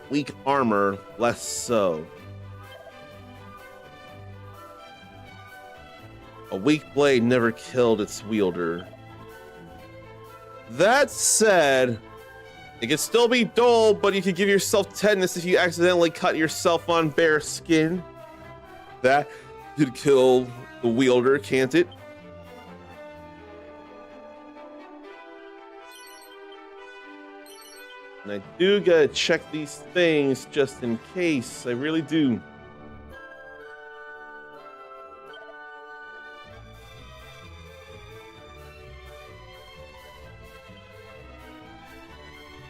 S1: Weak armor, less so. A weak blade never killed its wielder. That said, it can still be dull, but you can give yourself tetanus if you accidentally cut yourself on bare skin. That could kill the wielder, can't it? And I do gotta check these things just in case. I really do.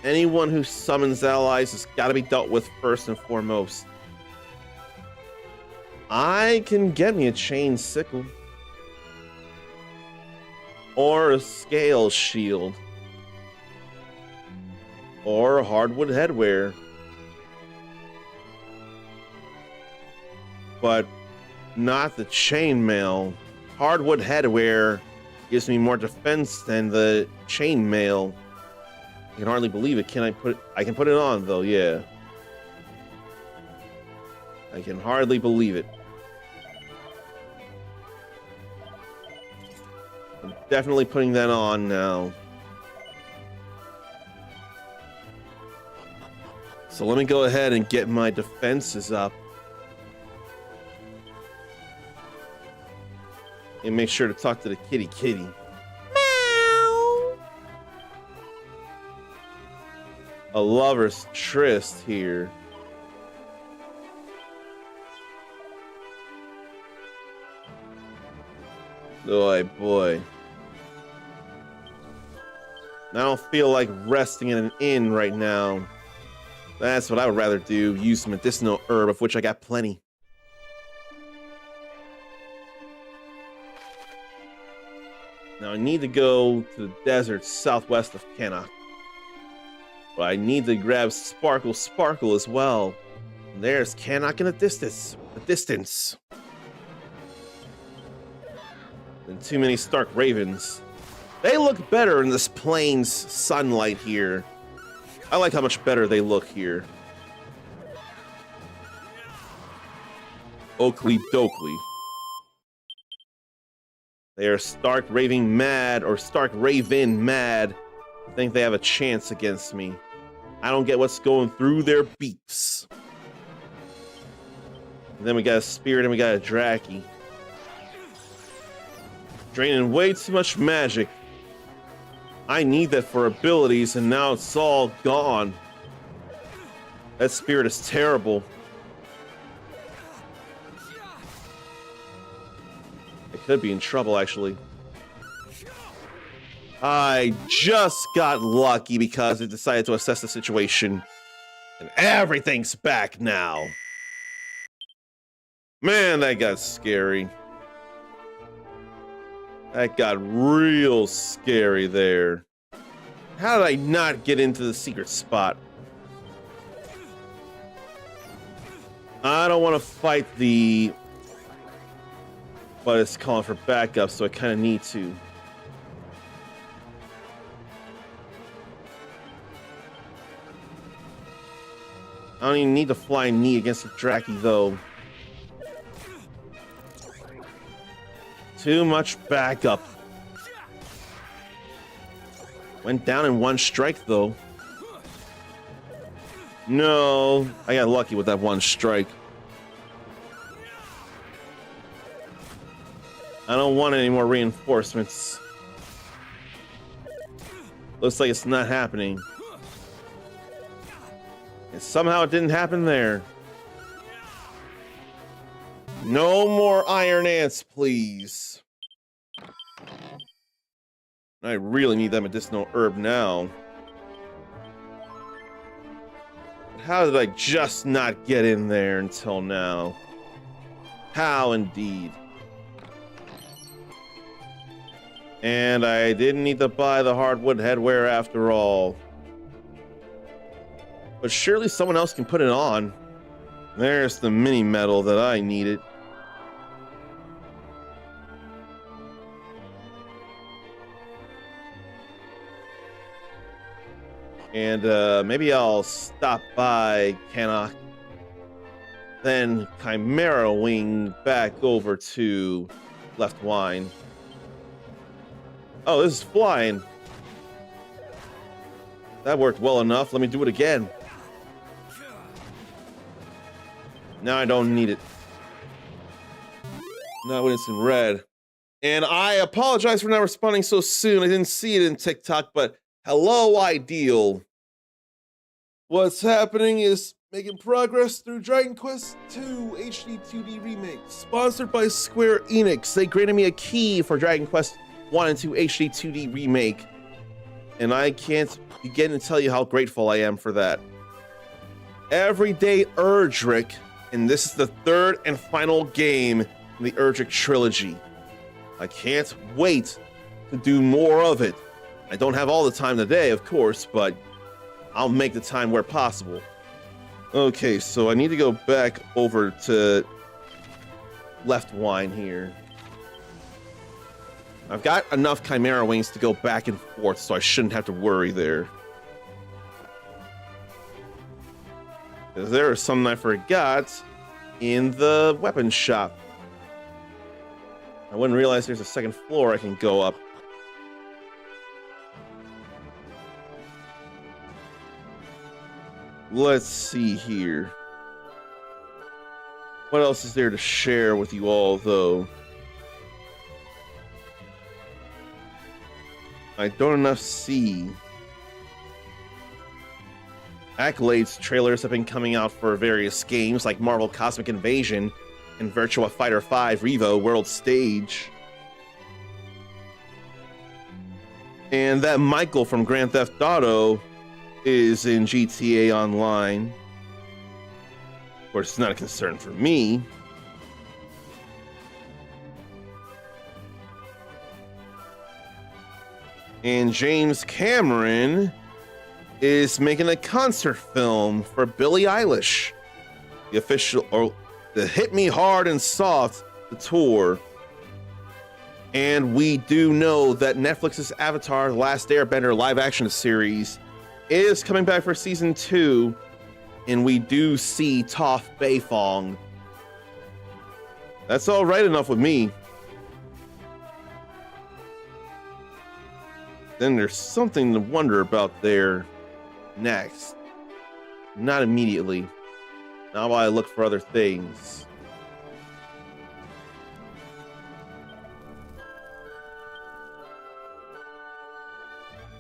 S1: Anyone who summons allies has got to be dealt with first and foremost. I can get me a chain sickle. Or a scale shield. Or a hardwood headwear. But not the chainmail. Hardwood headwear gives me more defense than the chainmail. I can hardly believe it. Can I put it? I can put it on though, yeah. I can hardly believe it. I'm definitely putting that on now. So let me go ahead and get my defenses up. And make sure to talk to the kitty. A lover's tryst here. Oh boy. I don't feel like resting in an inn right now. That's what I would rather do. Use some medicinal herb, of which I got plenty. Now I need to go to the desert southwest of Cannock. But I need to grab Sparkle as well. And there's Cannock in the distance. And too many Stark Ravens. They look better in this plains sunlight here. I like how much better they look here. Oakley Dokley. They are Stark Raven mad. I think they have a chance against me. I don't get what's going through their beaks. And then we got a Spirit and we got a Draki. Draining way too much magic. I need that for abilities, and now it's all gone. That Spirit is terrible. I could be in trouble, actually. I just got lucky because it decided to assess the situation. And everything's back now. Man, that got scary. That got real scary there. How did I not get into the secret spot? I don't want to fight but it's calling for backup, so I kind of need to. I don't even need to fly knee against the Draki, though. Too much backup. Went down in one strike, though. No, I got lucky with that one strike. I don't want any more reinforcements. Looks like it's not happening. And somehow it didn't happen there. No more iron ants, please. I really need that medicinal herb now. How did I just not get in there until now? How indeed. And I didn't need to buy the hardwood headwear after all. but surely someone else can put it on. There's the mini medal that I needed. And maybe I'll stop by Canock, then Chimera Wing back over to Left Wine. Oh, this is flying. That worked well enough. Let me do it again. Now I don't need it. No, when it's in red. And I apologize for not responding so soon. I didn't see it in TikTok, but hello, Ideal. What's happening is making progress through Dragon Quest II HD-2D Remake, sponsored by Square Enix. They granted me a key for Dragon Quest 1 and 2 HD-2D Remake, and I can't begin to tell you how grateful I am for that. Everyday ERDRICK, and this is the third and final game in the ERDRICK trilogy. I can't wait to do more of it. I don't have all the time today, of course, but I'll make the time where possible. Okay, so I need to go back over to Left Wine here. I've got enough Chimera Wings to go back and forth, so I shouldn't have to worry there. Because there is something I forgot in the weapon shop. I wouldn't realize there's a second floor I can go up. Let's see here. What else is there to share with you all, though? I don't enough see. Accolades trailers have been coming out for various games like Marvel Cosmic Invasion and Virtua Fighter 5 Revo World Stage. And that Michael from Grand Theft Auto is in GTA Online. Of course, it's not a concern for me. And James Cameron is making a concert film for Billie Eilish. The official, or the Hit Me Hard and Soft, the tour. And we do know that Netflix's Avatar: The Last Airbender live action series is coming back for season 2, and we do see Toph Beifong. That's all right enough with me. Then there's something to wonder about there next. Not immediately. Not while I look for other things.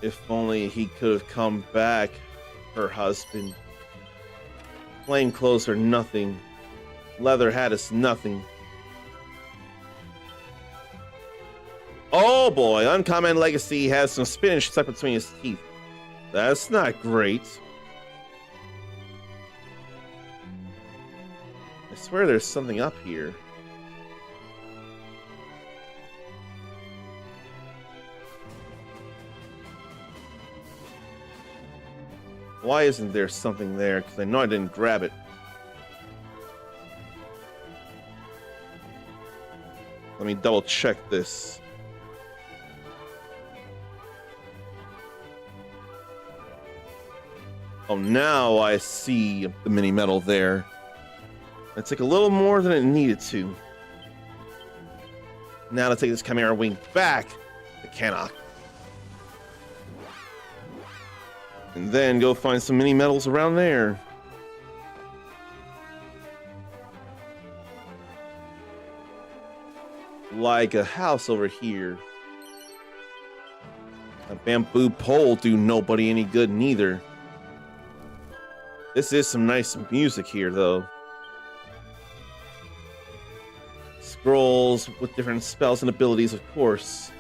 S1: If only he could have come back, her husband. Plain clothes are nothing. Leather hat is nothing. Oh boy, Uncommon Legacy has some spinach stuck between his teeth. That's not great. I swear there's something up here. Why isn't there something there? Because I know I didn't grab it. Let me double check this. Oh, now I see the mini medal there. It took a little more than it needed to. Now to take this Chimera Wing back to Canock. And then go find some mini medals around there. Like a house over here. A bamboo pole do nobody any good neither. This is some nice music here, though. Scrolls with different spells and abilities, of course.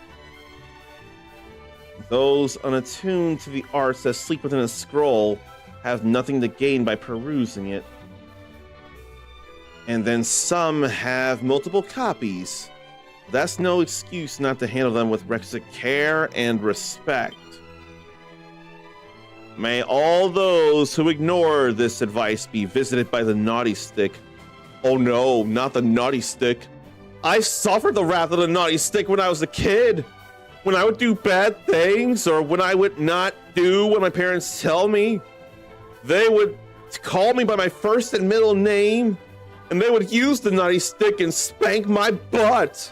S1: Those unattuned to the arts that sleep within a scroll have nothing to gain by perusing it. And then some have multiple copies. That's no excuse not to handle them with requisite care and respect. May all those who ignore this advice be visited by the naughty stick. Oh no, not the naughty stick. I suffered the wrath of the naughty stick when I was a kid. When I would do bad things, or when I would not do what my parents tell me, they would call me by my first and middle name, and they would use the naughty stick and spank my butt.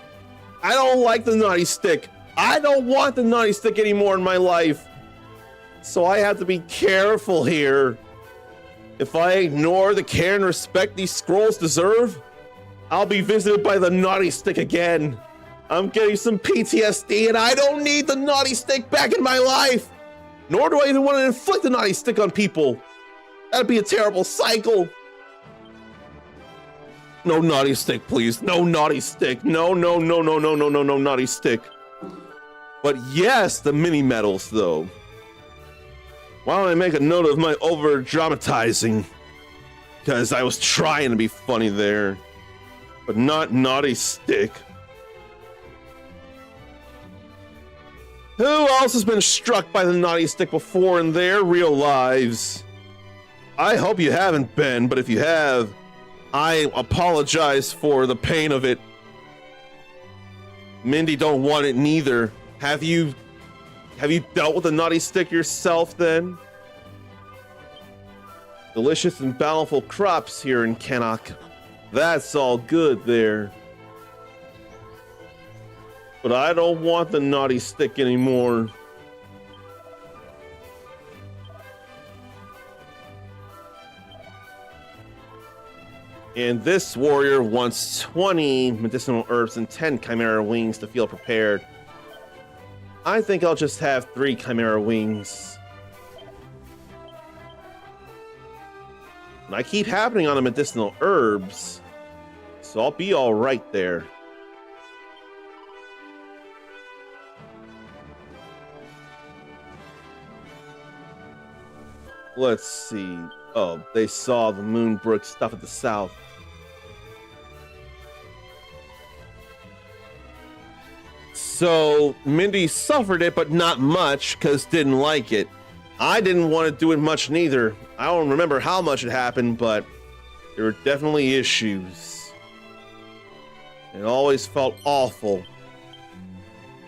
S1: I don't like the naughty stick. I don't want the naughty stick anymore in my life. So I have to be careful here. If I ignore the care and respect these scrolls deserve, I'll be visited by the naughty stick again. I'm getting some PTSD, and I don't need the naughty stick back in my life. Nor do I even want to inflict the naughty stick on people. That'd be a terrible cycle. No naughty stick, please. No naughty stick. No, no, no, no, no, no, no, no naughty stick. But yes, the mini medals, though. Why don't I make a note of my over dramatizing? Because I was trying to be funny there, but not naughty stick. Who else has been struck by the naughty stick before in their real lives? I hope you haven't been, but if you have, I apologize for the pain of it. Mindy don't want it neither. Have you dealt with the naughty stick yourself then? Delicious and bountiful crops here in Kenok. That's all good there. But I don't want the naughty stick anymore. And this warrior wants 20 medicinal herbs and 10 chimera wings to feel prepared. I think I'll just have 3 chimera wings. And I keep happening on the medicinal herbs, so I'll be all right there. Let's see. Oh, they saw the Moonbrook stuff at the south. So Mindy suffered it, but not much, because didn't like it. I didn't want to do it much neither. I don't remember how much it happened, but there were definitely issues. It always felt awful.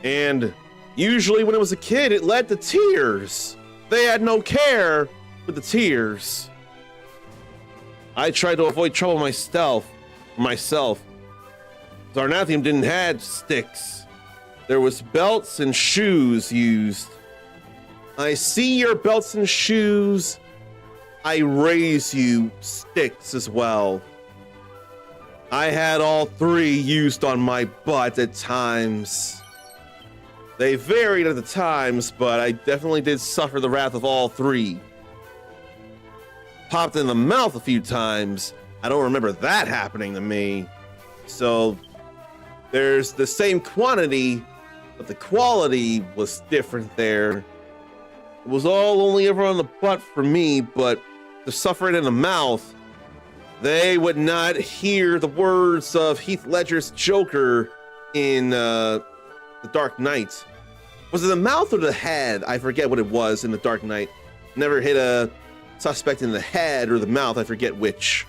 S1: And usually when it was a kid, it led to tears. They had no care with the tears. I tried to avoid trouble myself. Zarnathium didn't have sticks. There was belts and shoes used. I see your belts and shoes. I raise you sticks as well. I had all 3 used on my butt at times. They varied at the times, but I definitely did suffer the wrath of all 3. Popped in the mouth a few times. I don't remember that happening to me. So there's the same quantity, but the quality was different there. It was all only ever on the butt for me, but to suffer it in the mouth, they would not hear the words of Heath Ledger's Joker in The Dark Knight. Was it the mouth or the head? I forget what it was in The Dark Knight. Never hit a suspect in the head or the mouth, I forget which.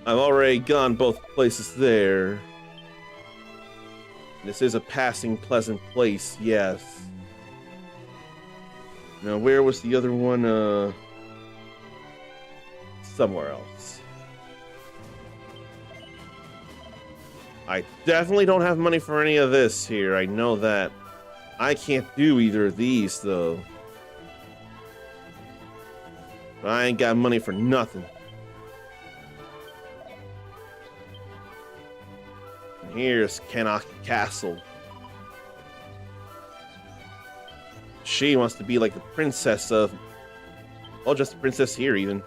S1: I've already gone both places there. This is a passing pleasant place, yes. Now, where was the other one? Somewhere else. I definitely don't have money for any of this here, I know that. I can't do either of these, though. I ain't got money for nothing. And here's Kenok Castle. She wants to be like the princess of... well, just the princess here, even.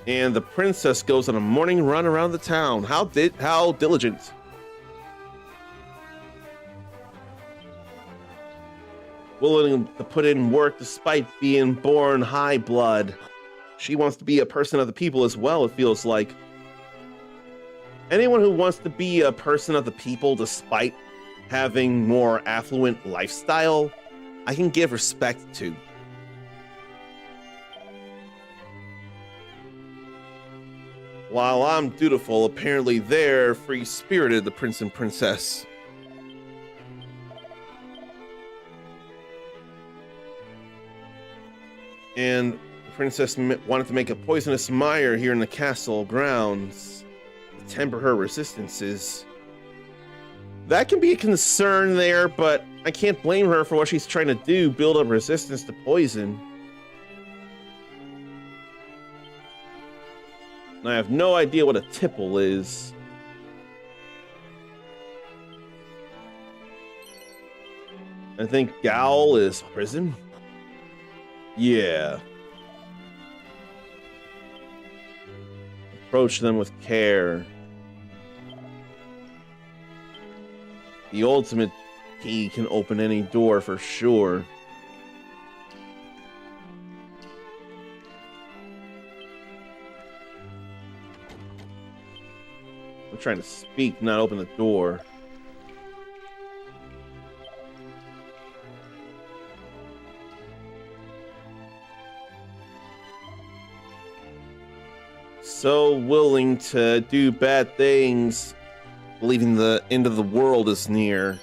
S1: And the princess goes on a morning run around the town. How diligent. Willing to put in work despite being born high blood. She wants to be a person of the people as well, it feels like. Anyone who wants to be a person of the people despite having more affluent lifestyle, I can give respect to. While I'm dutiful, apparently they're free-spirited, the prince and princess. And the princess wanted to make a poisonous mire here in the castle grounds to temper her resistances. That can be a concern there, but I can't blame her for what she's trying to do, build up resistance to poison. And I have no idea what a tipple is. I think Gaul is prison. Yeah. Approach them with care. The ultimate key can open any door for sure. I'm trying to speak, not open the door. So willing to do bad things, believing the end of the world is near.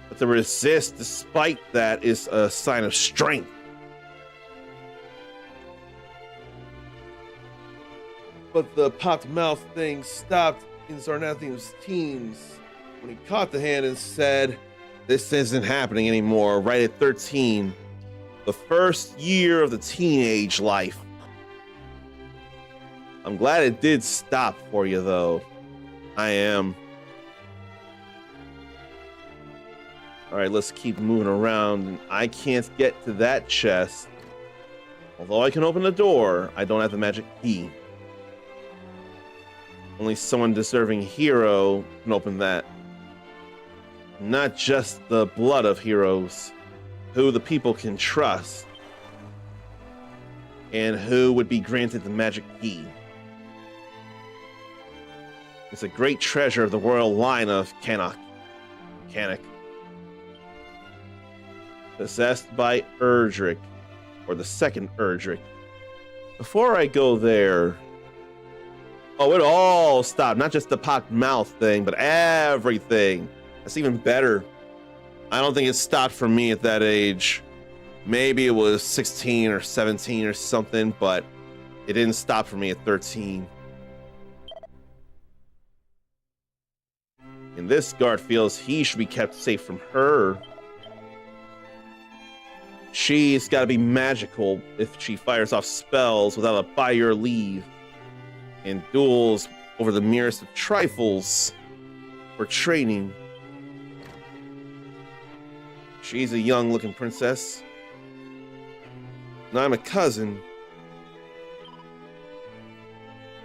S1: But to resist despite that is a sign of strength. But the popped mouth thing stopped in Zarnathian's teens when he caught the hand and said, "This isn't happening anymore," right at 13. The first year of the teenage life. I'm glad it did stop for you, though. I am. All right, let's keep moving around. And I can't get to that chest. Although I can open the door, I don't have the magic key. Only someone deserving hero can open that. Not just the blood of heroes, who the people can trust, and who would be granted the magic key. It's a great treasure of the royal line of Canuck. Possessed by ERDRICK, or the second ERDRICK. Before I go there... Oh, it all stopped. Not just the popped mouth thing, but everything. That's even better. I don't think it stopped for me at that age. Maybe it was 16 or 17 or something, but it didn't stop for me at 13. And this guard feels he should be kept safe from her. She's got to be magical if she fires off spells without a by your leave. And duels over the merest of trifles for training. She's a young-looking princess. And I'm a cousin.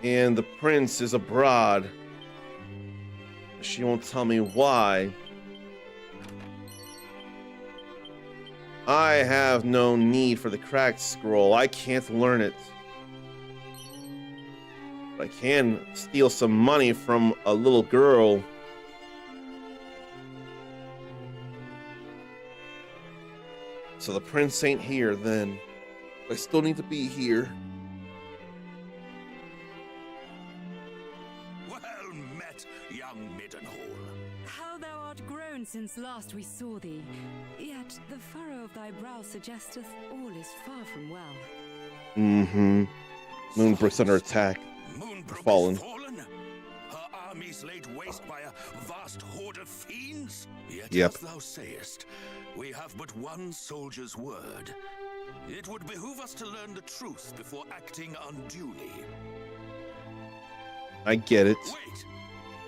S1: And the prince is abroad. She won't tell me why. I have no need for the cracked scroll. I can't learn it. But I can steal some money from a little girl. So the prince ain't here then. I still need to be here.
S4: Well met, young Middenhall.
S3: How thou art grown since last we saw thee. Yet the furrow of thy brow suggesteth all is far from well.
S1: Mm-hmm. Moonbrook's under attack.
S4: Moonbrook
S1: Fallen.
S4: Her armies laid waste by a vast horde of fiends? Yet
S1: Yep.
S4: as thou sayest, we have but one soldier's word. It would behoove us to learn the truth before acting unduly.
S1: I get it.
S4: Wait!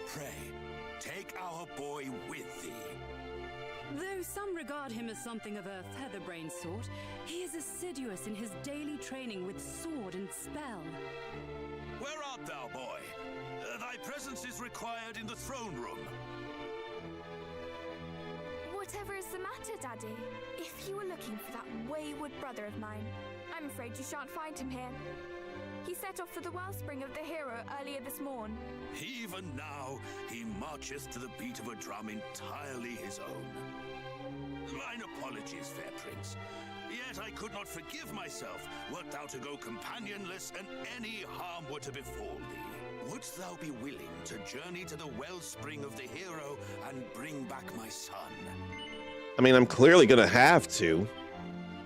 S4: Pray, take our boy with thee.
S3: Though some regard him as something of a featherbrained sort, he is assiduous in his daily training with sword and spell.
S4: Where art thou, boy? Thy presence is required in the throne room.
S7: Whatever is the matter, Daddy?
S12: If you were looking for that wayward brother of mine, I'm afraid you shan't find him here. He set off for the wellspring of the hero earlier this morn.
S11: Even now, he marcheth to the beat of a drum entirely his own. Mine apologies, fair prince. Yet I could not forgive myself, wert thou to go companionless, and any harm were to befall thee. Wouldst thou be willing to journey to the wellspring of the hero and bring back my son?
S1: I mean, I'm clearly gonna have to.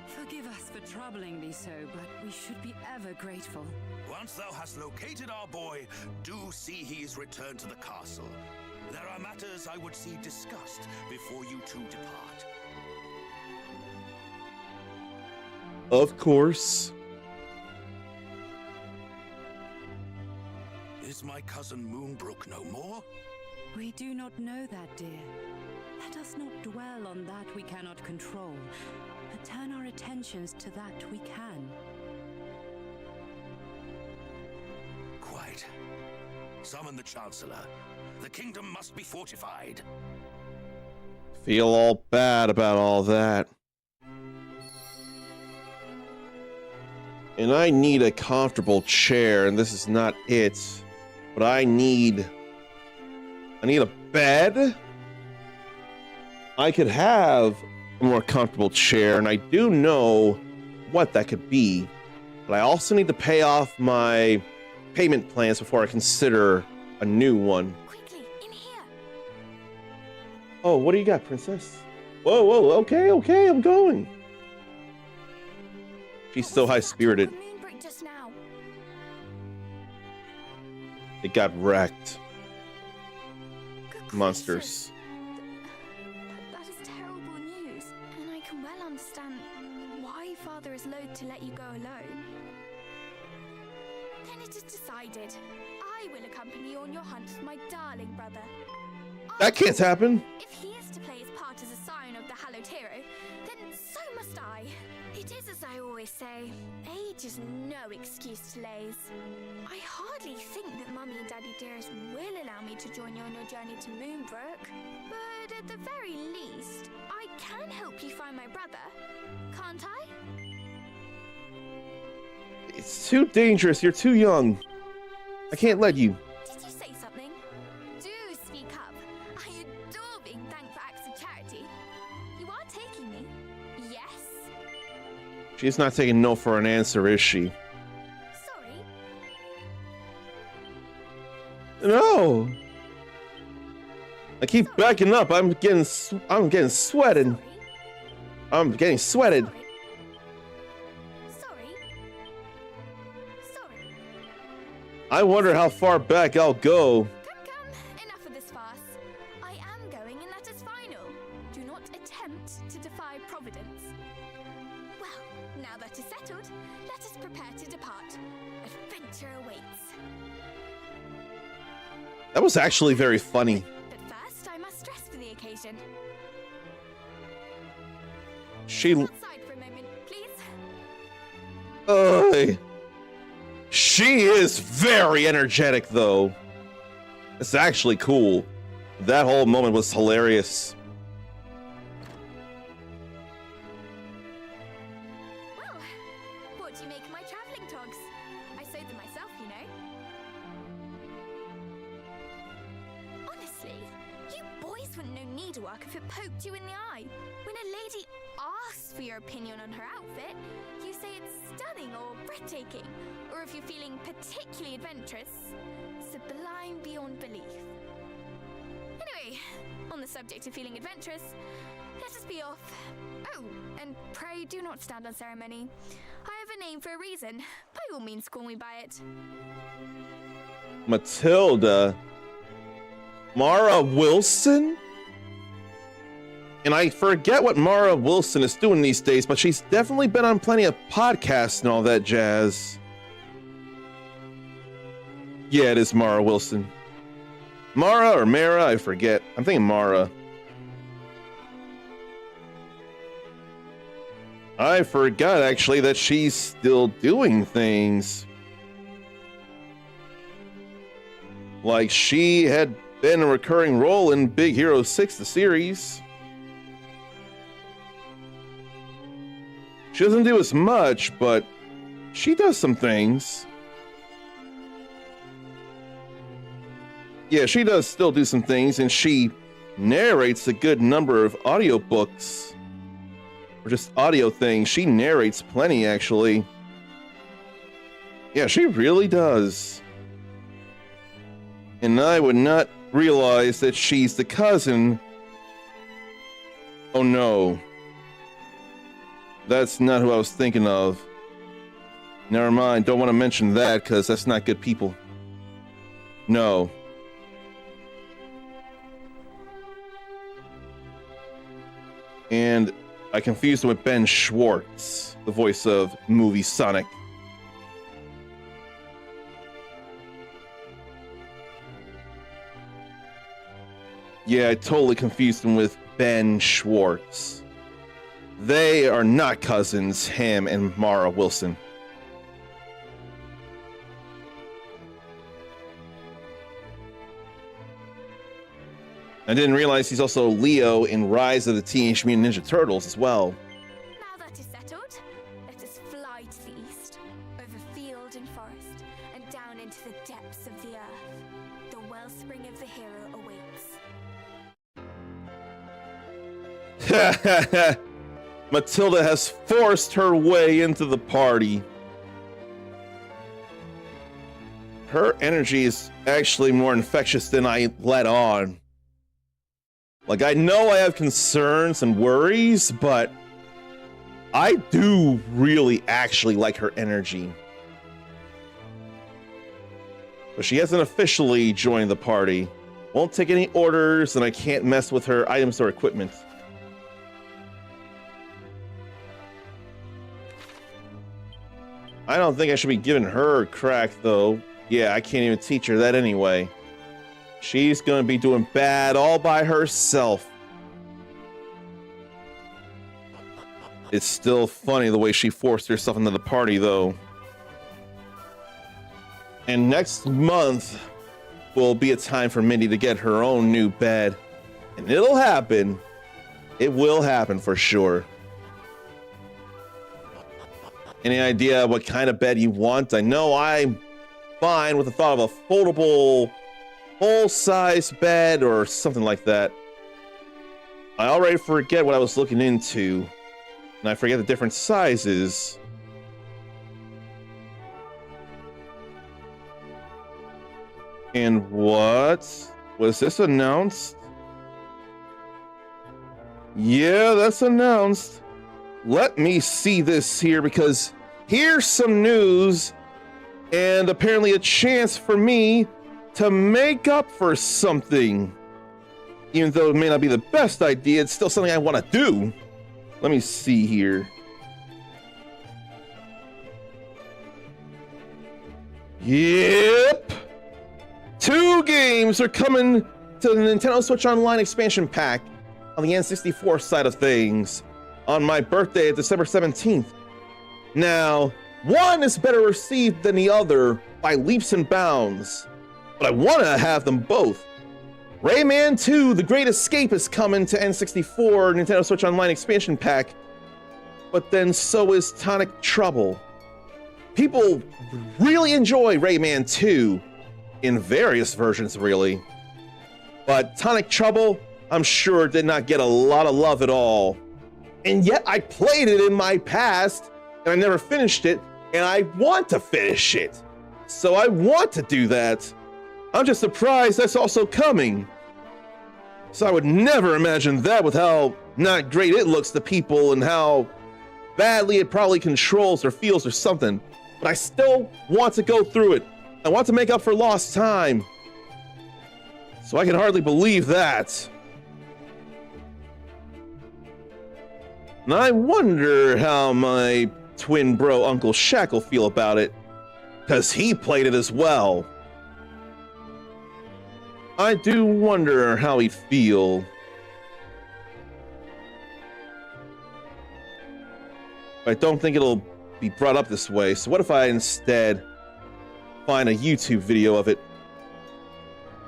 S3: Forgive us for troubling thee so, but we should be ever grateful.
S11: Once thou hast located our boy, do see he is returned to the castle. There are matters I would see discussed before you two depart.
S1: Of course.
S11: Is my cousin Moonbrook no more?
S3: We do not know that, dear. Let us not dwell on that we cannot control, but turn our attentions to that we can.
S11: Quite. Summon the Chancellor. The kingdom must be fortified.
S1: Feel all bad about all that. And I need a comfortable chair, and this is not it. But I need a bed. I could have a more comfortable chair, and I do know what that could be. But I also need to pay off my payment plans before I consider a new one.
S12: Quickly, in here.
S1: Oh, what do you got, princess? Whoa, whoa, okay, I'm going. She's so high-spirited.
S12: Moonbrook just now.
S1: It got wrecked.
S12: Good
S1: Monsters.
S12: That is terrible news, and I can well understand why Father is loath to let you go alone. Then it is decided. I will accompany you on your hunt for my darling brother.
S1: That can't happen.
S12: If he is to play his part as a scion of the hallowed hero, then so must I. It is as I always say, age is no excuse to laze. I hardly think that Mummy and Daddy Dearest will allow me to join you on your journey to Moonbrook, but at the very least, I can help you find my brother, can't I?
S1: It's too dangerous. You're too young. I can't let you.
S12: Did you say something? Do speak up. I adore being thanked for acts of charity. You are taking me? Yes?
S1: She's not taking no for an answer, is she?
S12: Sorry?
S1: No. I keep backing up. I'm getting sweated. I'm getting sweated. I wonder how far back I'll go.
S12: Come, enough of this farce. I am going, and that is final. Do not attempt to defy Providence. Well, now that is settled, let us prepare to depart. Adventure awaits.
S1: That was actually very funny.
S12: But first, I must dress for the occasion.
S1: She...
S12: Outside for a moment, please.
S1: She is very energetic, though. It's actually cool. That whole moment was hilarious.
S12: Well, what do you make of my traveling togs? I sewed them myself, you know. Honestly, you boys wouldn't know needlework if it poked you in the eye. When a lady asks for your opinion on her outfit, you say it's stunning or breathtaking, or if you're feeling particularly adventurous, sublime beyond belief. Anyway, on the subject of feeling adventurous, let us be off. Oh, and pray do not stand on ceremony. I have a name for a reason. By all means, call me by it.
S1: Matilda. Mara Wilson? And I forget what Mara Wilson is doing these days, but she's definitely been on plenty of podcasts and all that jazz. Yeah, it is Mara Wilson. Mara or Mara, I forget. I'm thinking Mara. I forgot, actually, that she's still doing things. Like, she had been a recurring role in Big Hero 6, the series. She doesn't do as much, but she does some things. Yeah, she does still do some things, and she narrates a good number of audiobooks or just audio things. She narrates plenty, actually. Yeah, she really does. And I would not realize that she's the cousin. Oh no. That's not who I was thinking of. Never mind, don't want to mention that because that's not good people. No. And I confused him with Ben Schwartz, the voice of movie Sonic. Yeah, I totally confused him with Ben Schwartz. They are not cousins, him and Mara Wilson. I didn't realize he's also Leo in Rise of the Teenage Mutant Ninja Turtles as well.
S12: Now that is settled, let us fly to the east, over field and forest, and down into the depths of the earth. The wellspring of the hero awaits.
S1: Matilda has forced her way into the party. Her energy is actually more infectious than I let on. Like, I know I have concerns and worries, but I do really actually like her energy. But she hasn't officially joined the party. Won't take any orders, and I can't mess with her items or equipment. I don't think I should be giving her crack, though. Yeah, I can't even teach her that anyway. She's gonna be doing bad all by herself. It's still funny the way she forced herself into the party, though. And next month will be a time for Mindy to get her own new bed. And it'll happen. It will happen for sure. Any idea what kind of bed you want? I know I'm fine with the thought of a foldable full-size bed or something like that. I already forget what I was looking into, and I forget the different sizes. And what was this announced? Yeah, that's announced. Let me see this here, because here's some news and apparently a chance for me to make up for something. Even though it may not be the best idea, it's still something I want to do. Let me see here. Yep. 2 games are coming to the Nintendo Switch Online expansion pack on the N64 side of things on my birthday, December 17th. Now, one is better received than the other by leaps and bounds, but I want to have them both. Rayman 2: The Great Escape is coming to N64 Nintendo Switch Online expansion pack, but then so is Tonic Trouble. People really enjoy Rayman 2 in various versions, really, but Tonic Trouble, I'm sure, did not get a lot of love at all. And yet I played it in my past and I never finished it, and I want to finish it. So I want to do that. I'm just surprised that's also coming. So I would never imagine that with how not great it looks to people and how badly it probably controls or feels or something. But I still want to go through it. I want to make up for lost time. So I can hardly believe that. And I wonder how my twin bro Uncle Shaq will feel about it, because he played it as well. I do wonder how he'd feel. I don't think it'll be brought up this way, so what if I instead find a YouTube video of it?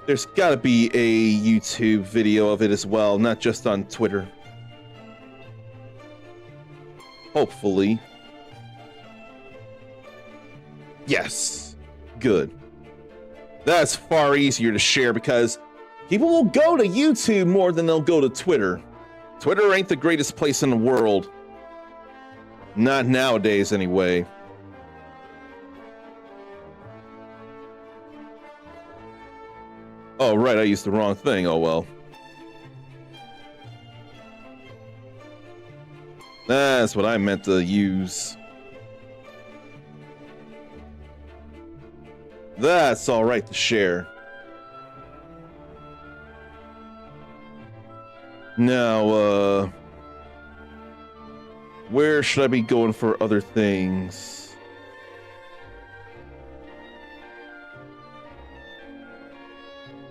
S1: There's gotta be a YouTube video of it as well, not just on Twitter. Hopefully. Yes. Good. That's far easier to share because people will go to YouTube more than they'll go to Twitter. Twitter ain't the greatest place in the world. Not nowadays, anyway. Oh, right, I used the wrong thing. Oh, well. That's what I meant to use. That's all right to share. Now, where should I be going for other things?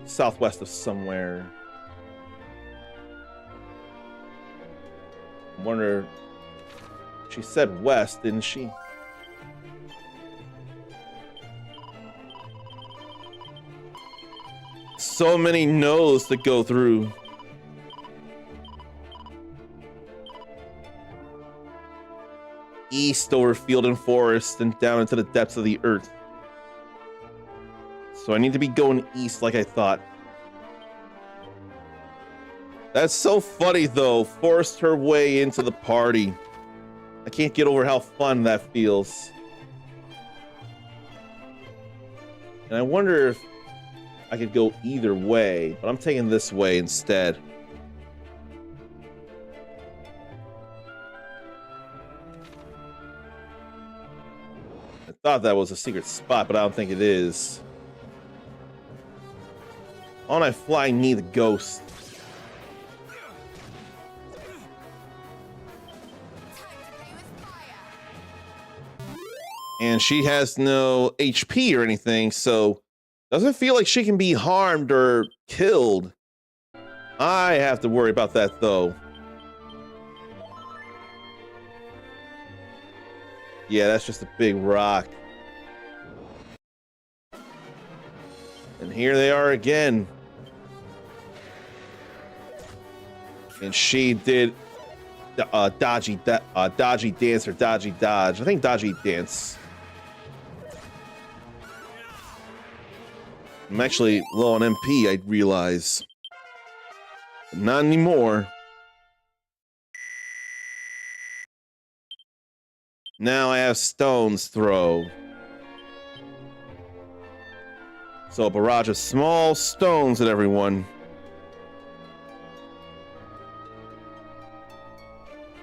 S1: Southwest of somewhere. I wonder. She said west, didn't she? So many no's to go through. East over field and forest and down into the depths of the earth. So I need to be going east like I thought. That's so funny though. Forced her way into the party. I can't get over how fun that feels. And I wonder if I could go either way, but I'm taking this way instead. I thought that was a secret spot, but I don't think it is. Why don't I fly me the ghost? And she has no HP or anything, so doesn't feel like she can be harmed or killed. I have to worry about that though. Yeah, that's just a big rock. And here they are again. And she did dodgy dance or dodgy dodge. I think dodgy dance. I'm actually low on MP, I realize. But not anymore. Now I have stones throw. So a barrage of small stones at everyone.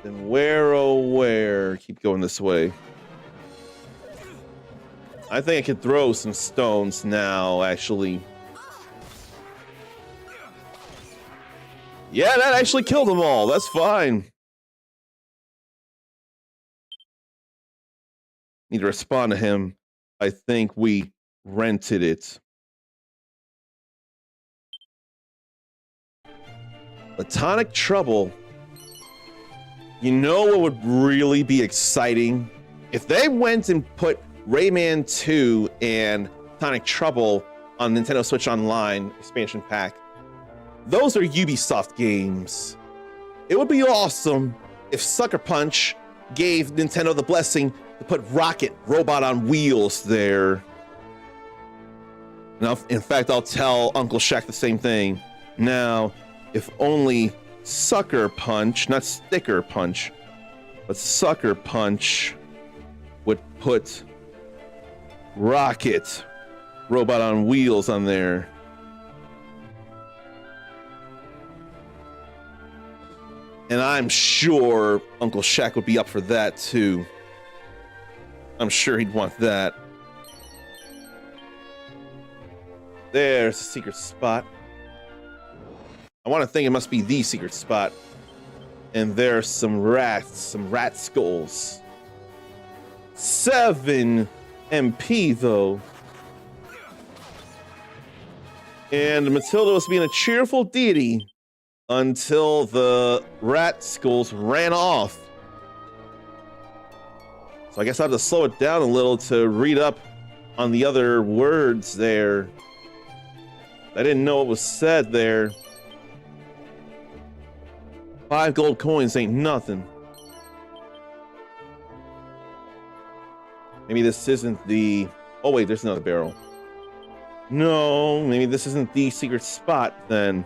S1: Then where, oh where? Keep going this way. I think I could throw some stones now, actually. Yeah, that actually killed them all. That's fine. Need to respond to him. I think we rented it. Platonic trouble. You know what would really be exciting? If they went and put Rayman 2 and Platonic Trouble on Nintendo Switch Online expansion pack. Those are Ubisoft games. It would be awesome if Sucker Punch gave Nintendo the blessing to put Rocket Robot on Wheels there. Now, in fact, I'll tell Uncle Shaq the same thing. Now, if only Sucker Punch, not Sticker Punch, but Sucker Punch would put Rocket Robot on Wheels on there. And I'm sure Uncle Shaq would be up for that too. I'm sure he'd want that. There's a secret spot. I want to think it must be the secret spot. And there's some rats, some rat skulls. 7 MP though. And Matilda was being a cheerful deity until the rat skulls ran off. So I guess I have to slow it down a little to read up on the other words there. I didn't know what was said there. 5 gold coins ain't nothing. Maybe this isn't the... Oh wait, there's another barrel. No, maybe this isn't the secret spot then.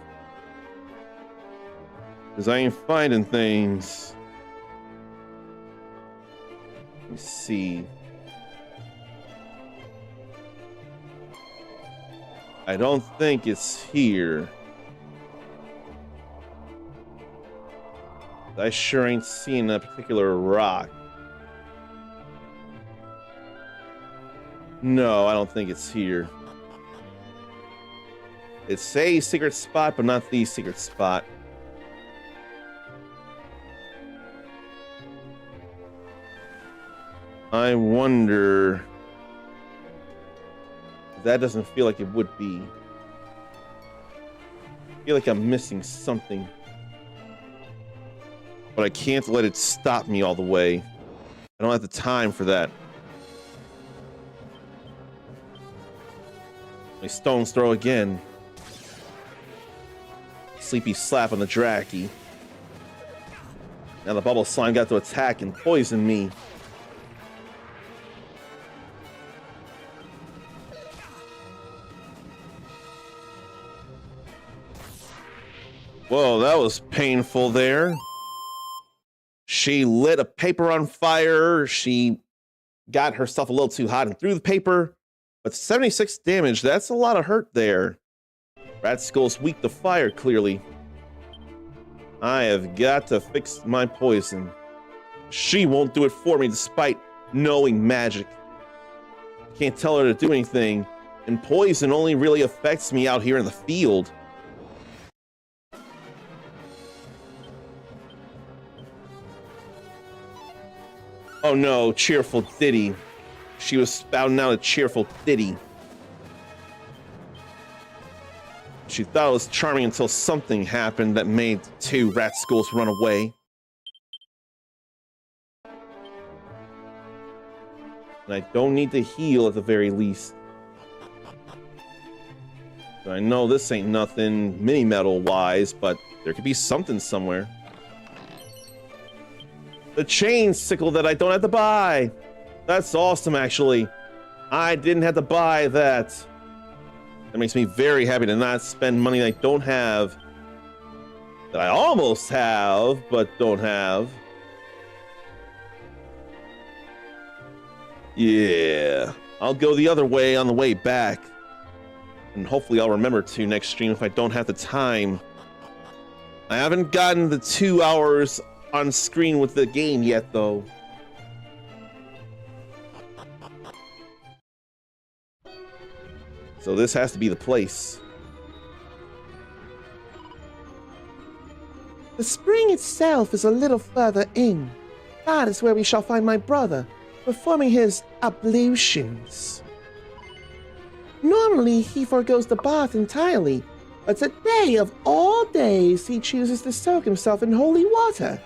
S1: Because I ain't finding things. Let me see. I don't think it's here. I sure ain't seen a particular rock. No, I don't think it's here. It's a secret spot, but not the secret spot. I wonder... That doesn't feel like it would be. I feel like I'm missing something. But I can't let it stop me all the way. I don't have the time for that. My stone's throw again. Sleepy slap on the Dracky. Now the bubble slime got to attack and poison me. Whoa, that was painful there. She lit a paper on fire. She got herself a little too hot and threw the paper. But 76 damage, that's a lot of hurt there. Rat Skull's weak to fire, clearly. I have got to fix my poison. She won't do it for me despite knowing magic. Can't tell her to do anything. And poison only really affects me out here in the field. Oh no, cheerful ditty. She was spouting out a cheerful ditty. She thought it was charming until something happened that made the two rat skulls run away. And I don't need to heal at the very least. But I know this ain't nothing mini-metal wise, but there could be something somewhere. The chain sickle that I don't have to buy. That's awesome, actually. I didn't have to buy that. That makes me very happy to not spend money I don't have. That I almost have, but don't have. Yeah. I'll go the other way on the way back. And hopefully I'll remember to next stream if I don't have the time. I haven't gotten the 2 hours on screen with the game yet, though. So this has to be the place.
S13: The spring itself is a little further in. That is where we shall find my brother, performing his ablutions. Normally, he forgoes the bath entirely, but today of all days, he chooses to soak himself in holy water.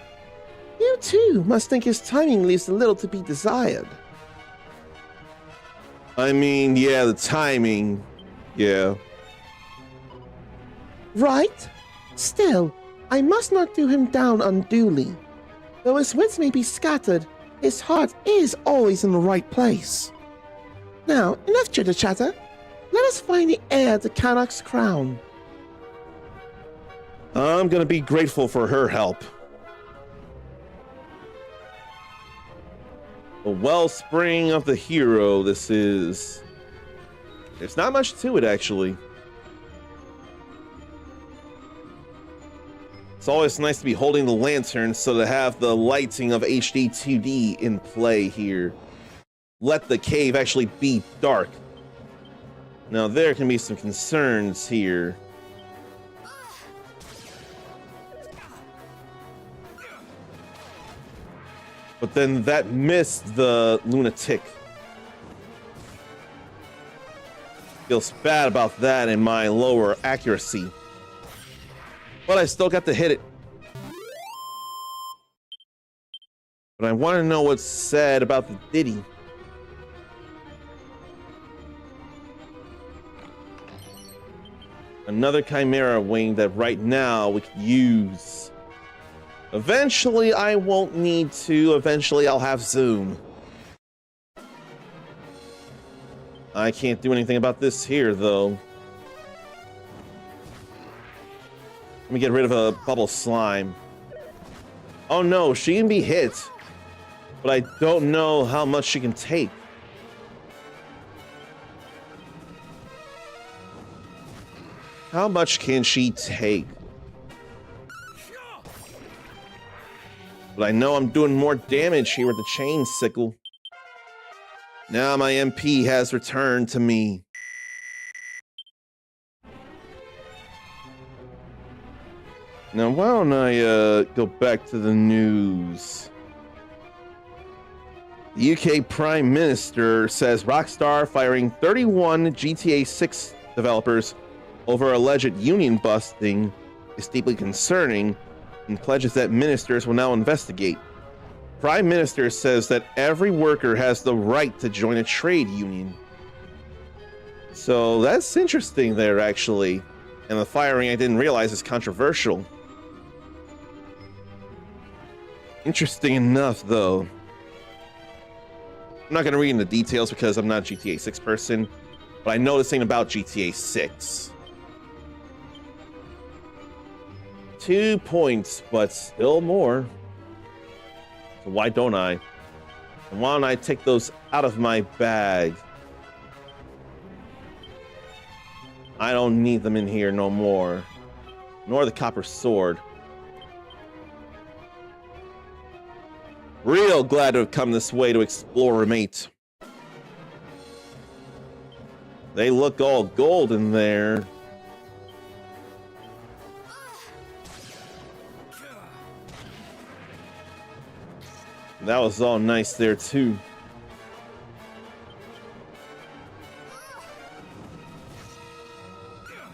S13: You too must think his timing leaves a little to be desired.
S1: I mean, yeah, the timing. Yeah.
S13: Right? Still, I must not do him down unduly. Though his wits may be scattered, his heart is always in the right place. Now, enough chitter-chatter. Let us find the heir to Cannock's crown.
S1: I'm gonna be grateful for her help. The wellspring of the hero, this is. There's not much to it, actually. It's always nice to be holding the lantern, so to have the lighting of HD-2D in play here. Let the cave actually be dark. Now there can be some concerns here. But then that missed the lunatic. Feels bad about that in my lower accuracy. But I still got to hit it. But I want to know what's said about the ditty. Another chimera wing that right now we could use. Eventually I won't need to. Eventually I'll have zoom. I can't do anything about this here, though. Let me get rid of a bubble slime. Oh no, she can be hit, but I don't know how much she can take. How much can she take? But I know I'm doing more damage here with the chain sickle. Now my MP has returned to me. Now, why don't I go back to the news? The UK Prime Minister says Rockstar firing 31 GTA 6 developers over alleged union busting is deeply concerning and pledges that ministers will now investigate. Prime Minister says that every worker has the right to join a trade union. So that's interesting there, actually. And the firing, I didn't realize, is controversial. Interesting enough, though. I'm not going to read into details because I'm not a GTA 6 person, but I know this thing about GTA 6. 2 points, but still more. So why don't I? And why don't I take those out of my bag? I don't need them in here no more. Nor the copper sword. Real glad to have come this way to explore, mate. They look all gold in there. That was all nice there, too.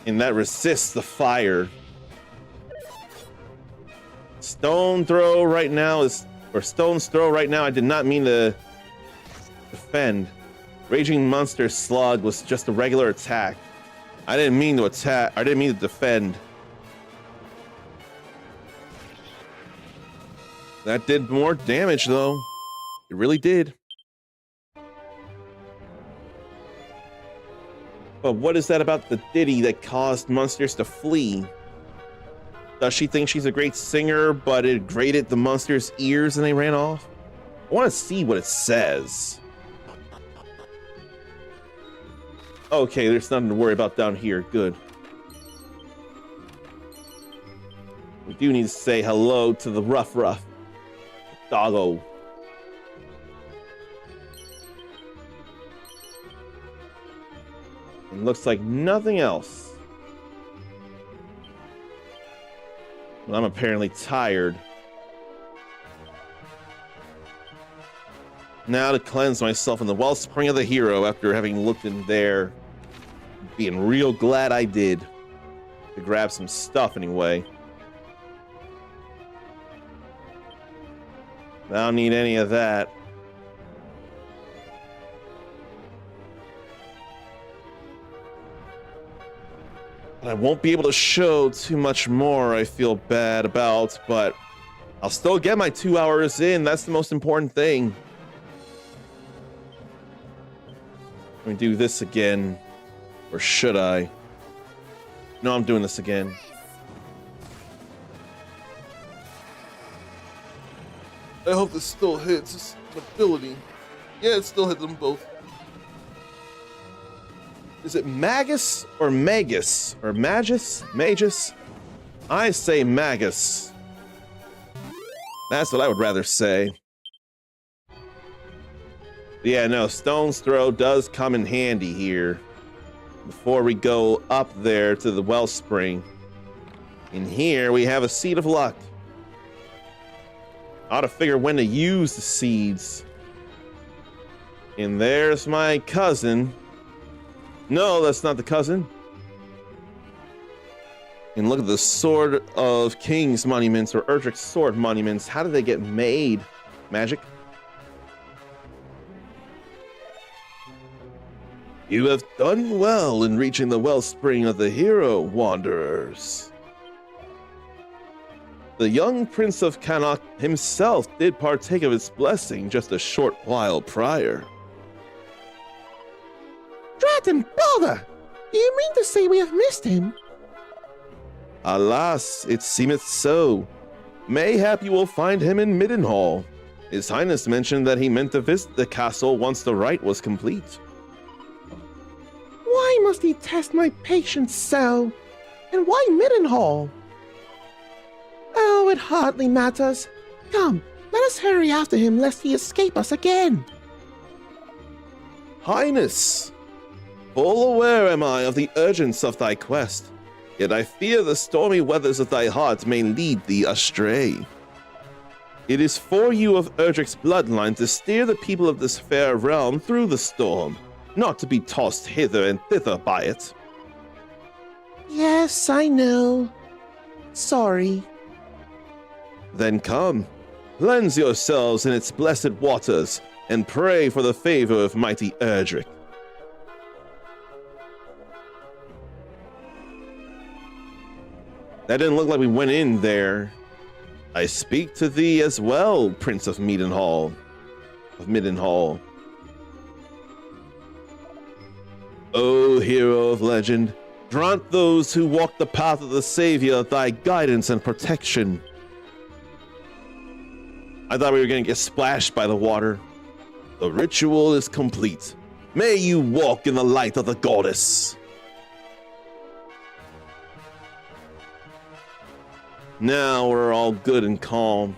S1: And that resists the fire. Stone throw right now is... Or stone's throw right now, I did not mean to defend. Raging Monster Slug was just a regular attack. I didn't mean to attack. I didn't mean to defend. That did more damage, though. It really did. But what is that about the ditty that caused monsters to flee? Does she think she's a great singer, but it grated the monster's ears and they ran off? I want to see what it says. Okay, there's nothing to worry about down here. Good. We do need to say hello to the Ruff doggo. It looks like nothing else. Well, I'm apparently tired. Now to cleanse myself in the wellspring of the hero after having looked in there. Being real glad I did. To grab some stuff anyway. I don't need any of that. I won't be able to show too much more I feel bad about, but I'll still get my 2 hours in. That's the most important thing. Let me do this again. Or should I? No, I'm doing this again. I hope this still hits ability. Yeah, it still hits them both. Is it Magus or Magus? Or Magus? Magus? I say Magus. That's what I would rather say. Yeah, no, Stone's Throw does come in handy here. Before we go up there to the wellspring. In here, we have a Seed of Luck. I ought to figure when to use the seeds. And there's my cousin. No, that's not the cousin. And look at the Sword of Kings monuments, or ERDRICK sword monuments. How did they get made? Magic? You have done well in reaching the wellspring of the hero, wanderers. The young Prince of Cannock himself did partake of its blessing just a short while prior.
S13: Captain Bother! Do you mean to say we have missed him?
S1: Alas, it seemeth so. Mayhap you will find him in Middenhall. His Highness mentioned that he meant to visit the castle once the rite was complete.
S13: Why must he test my patience so? And why Middenhall? Oh, it hardly matters. Come, let us hurry after him lest he escape us again.
S1: Highness, full aware am I of the urgency of thy quest, yet I fear the stormy weathers of thy heart may lead thee astray. It is for you of Erdrick's bloodline to steer the people of this fair realm through the storm, not to be tossed hither and thither by it.
S13: Yes, I know. Sorry.
S1: Then come, cleanse yourselves in its blessed waters, and pray for the favor of mighty Erdrick. That didn't look like we went in there. I speak to thee as well, Prince of Middenhall. O hero of legend, grant those who walk the path of the Savior thy guidance and protection. I thought we were going to get splashed by the water. The ritual is complete. May you walk in the light of the goddess. Now we're all good and calm.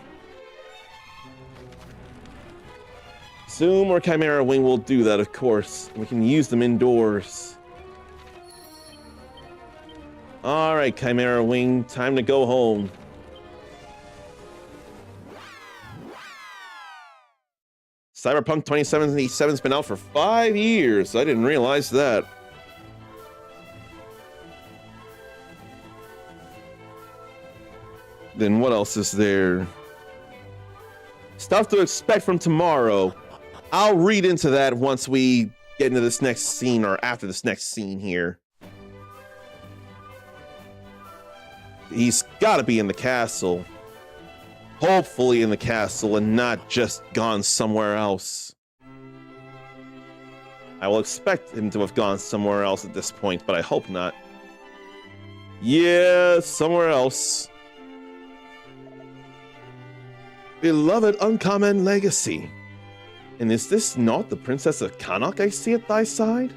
S1: Zoom or Chimera Wing will do that, of course. We can use them indoors. Alright, Chimera Wing, time to go home. Cyberpunk 2077's been out for 5 years. I didn't realize that. Then what else is there? Stuff to expect from tomorrow. I'll read into that once we get into this next scene, or after this next scene here. He's got to be in the castle. Hopefully in the castle and not just gone somewhere else. I will expect him to have gone somewhere else at this point, but I hope not. Yeah, somewhere else. Beloved uncommon legacy. And is this not the Princess of Cannock I see at thy side?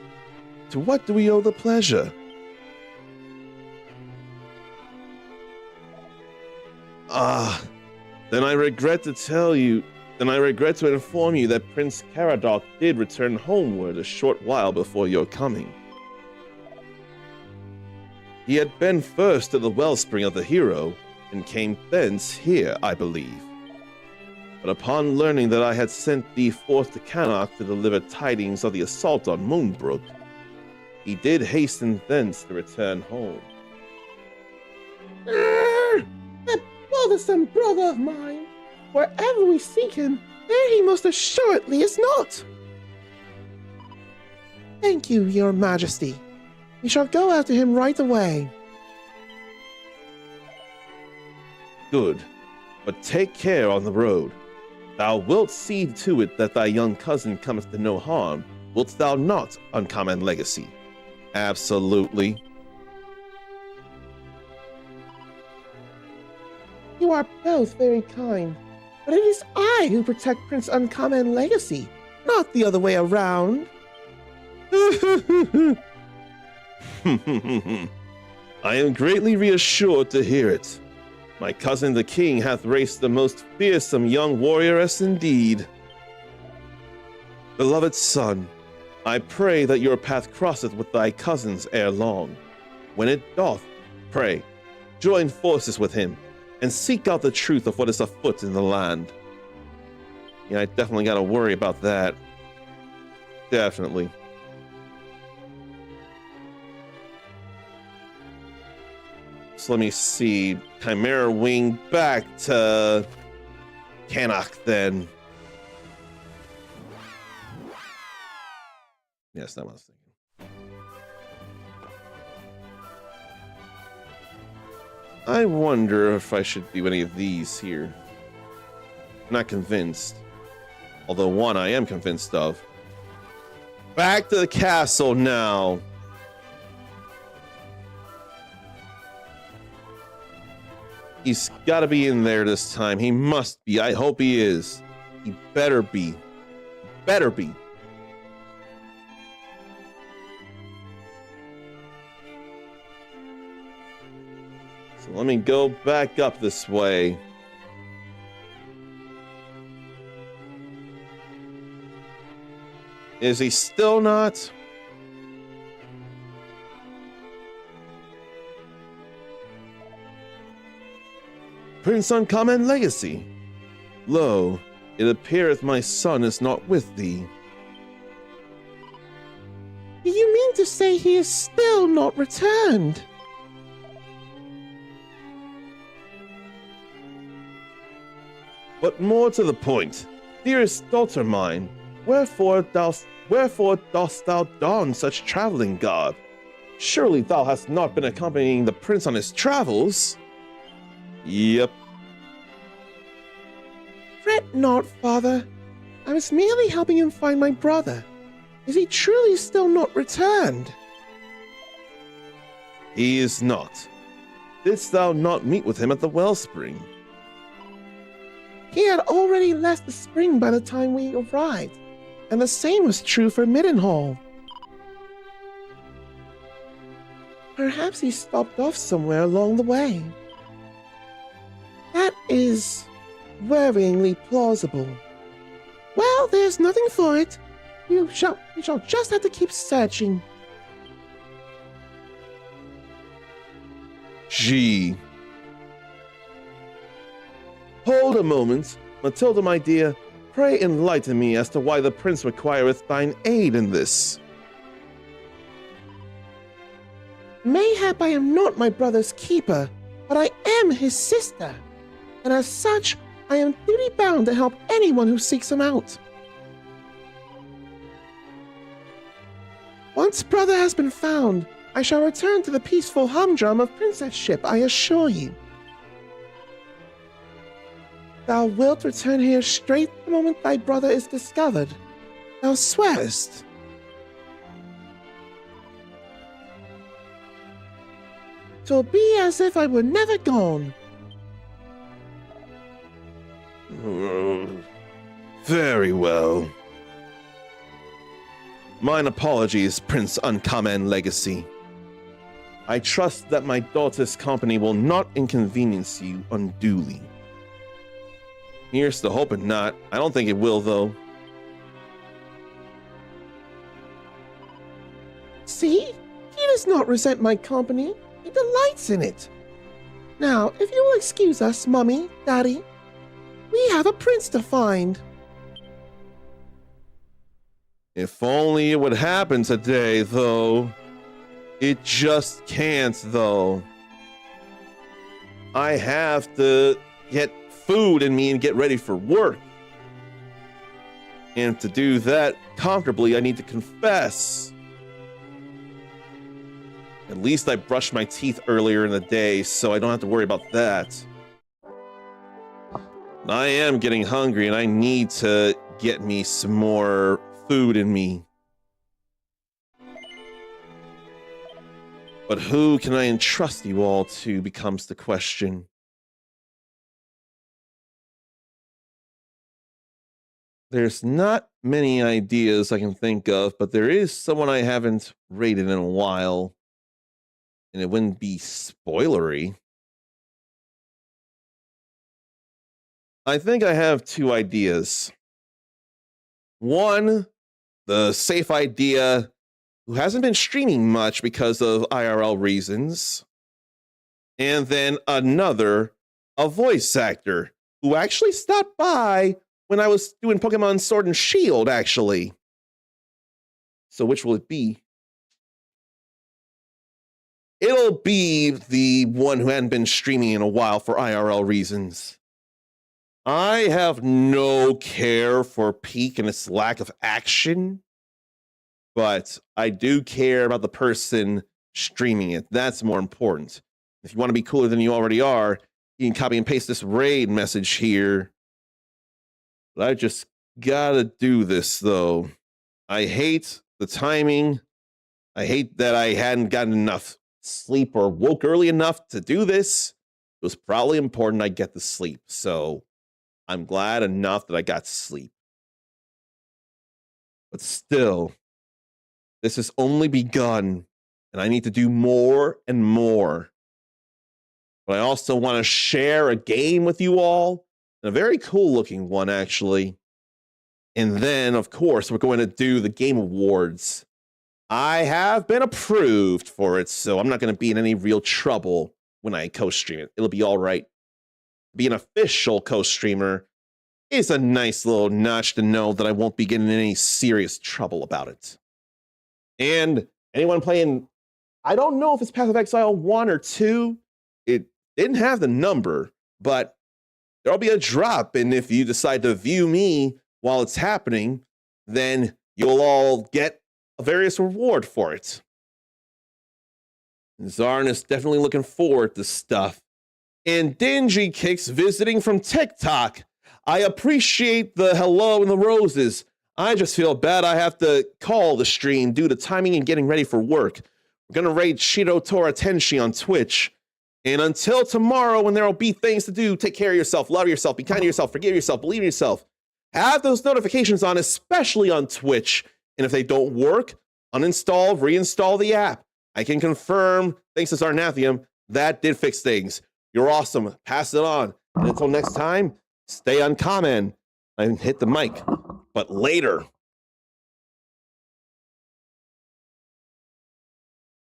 S1: To what do we owe the pleasure? Then I regret to inform you that Prince Caradoc did return homeward a short while before your coming. He had been first to the wellspring of the hero, and came thence here, I believe. But upon learning that I had sent thee forth to Cannock to deliver tidings of the assault on Moonbrook, he did hasten thence to return home.
S13: That bothersome brother of mine! Wherever we seek him, there he most assuredly is not! Thank you, your majesty. We shall go after him right away.
S1: Good, but take care on the road. Thou wilt see to it that thy young cousin cometh to no harm, wilt thou not, uncommon legacy? Absolutely.
S13: You are both very kind, but it is I who protect Prince Uncommon Legacy, not the other way around.
S1: I am greatly reassured to hear it. My cousin the king hath raised the most fearsome young warrioress indeed. Beloved son, I pray that your path crosseth with thy cousins ere long. When it doth, pray, join forces with him, and seek out the truth of what is afoot in the land. Yeah, I definitely gotta worry about that. Definitely. So let me see. Chimera Wing back to Cannock then. Yes, that was thinking. I wonder if I should do any of these here. I'm not convinced. Although one I am convinced of. Back to the castle now. He's got to be in there this time. He must be. I hope he is. He better be. Better be. So let me go back up this way. Is he still not? Prince Uncommon Legacy. Lo, it appeareth my son is not with thee.
S13: Do you mean to say he is still not returned?
S1: But more to the point, dearest daughter mine, wherefore dost thou don such traveling garb? Surely thou hast not been accompanying the prince on his travels? Yep.
S13: Fret not, father. I was merely helping him find my brother. Is he truly still not returned?
S1: He is not. Didst thou not meet with him at the wellspring?
S13: He had already left the spring by the time we arrived, and the same was true for Middenhall. Perhaps he stopped off somewhere along the way. That is worryingly plausible. Well, there's nothing for it. You shall just have to keep searching.
S1: Gee. Hold a moment. Matilda, my dear, pray enlighten me as to why the prince requireth thine aid in this.
S13: Mayhap I am not my brother's keeper, but I am his sister, and as such, I am duty-bound to help anyone who seeks him out. Once brother has been found, I shall return to the peaceful humdrum of princesship, I assure you. Thou wilt return here straight the moment thy brother is discovered. Thou swearest. "'Twill be as if I were never gone."
S1: Very well. Mine apologies, Prince Uncommon Legacy. I trust that my daughter's company will not inconvenience you unduly. Here's to hoping not. I don't think it will, though.
S13: See? He does not resent my company. He delights in it. Now, if you will excuse us, Mummy, Daddy, we have a prince to find.
S1: If only it would happen today, though. It just can't, though. I have to get food in me and get ready for work. And to do that comfortably, I need to confess. At least I brushed my teeth earlier in the day, so I don't have to worry about that. I am getting hungry, and I need to get me some more food in me. But who can I entrust you all to becomes the question. There's not many ideas I can think of, but there is someone I haven't rated in a while. And it wouldn't be spoilery. I think I have two ideas. One, the safe idea, who hasn't been streaming much because of IRL reasons. And then another, a voice actor, who actually stopped by when I was doing Pokemon Sword and Shield, actually. So which will it be? It'll be the one who hadn't been streaming in a while for IRL reasons. I have no care for Peak and its lack of action, but I do care about the person streaming it. That's more important. If you want to be cooler than you already are, you can copy and paste this raid message here. But I just gotta do this, though. I hate the timing. I hate that I hadn't gotten enough sleep or woke early enough to do this. It was probably important I get the sleep. So I'm glad enough that I got sleep. But still, this has only begun, and I need to do more and more. But I also want to share a game with you all, and a very cool looking one, actually. And then, of course, we're going to do the Game Awards. I have been approved for it, so I'm not going to be in any real trouble when I co-stream it. It'll be all right. Be an official co-streamer is a nice little notch to know that I won't be getting in any serious trouble about it. And anyone playing, I don't know if it's Path of Exile 1 or 2. It didn't have the number, but there'll be a drop. And if you decide to view me while it's happening, then you'll all get a various reward for it. Zarn is definitely looking forward to stuff. And Dingy Kicks visiting from TikTok. I appreciate the hello and the roses. I just feel bad I have to call the stream due to timing and getting ready for work. We're going to raid Shiro Tora Tenshi on Twitch. And until tomorrow, when there will be things to do, take care of yourself, love yourself, be kind to yourself, forgive yourself, believe in yourself. Have those notifications on, especially on Twitch. And if they don't work, uninstall, reinstall the app. I can confirm, thanks to Zarnathium, that did fix things. You're awesome. Pass it on. And until next time, stay uncommon. I hit the mic, but later.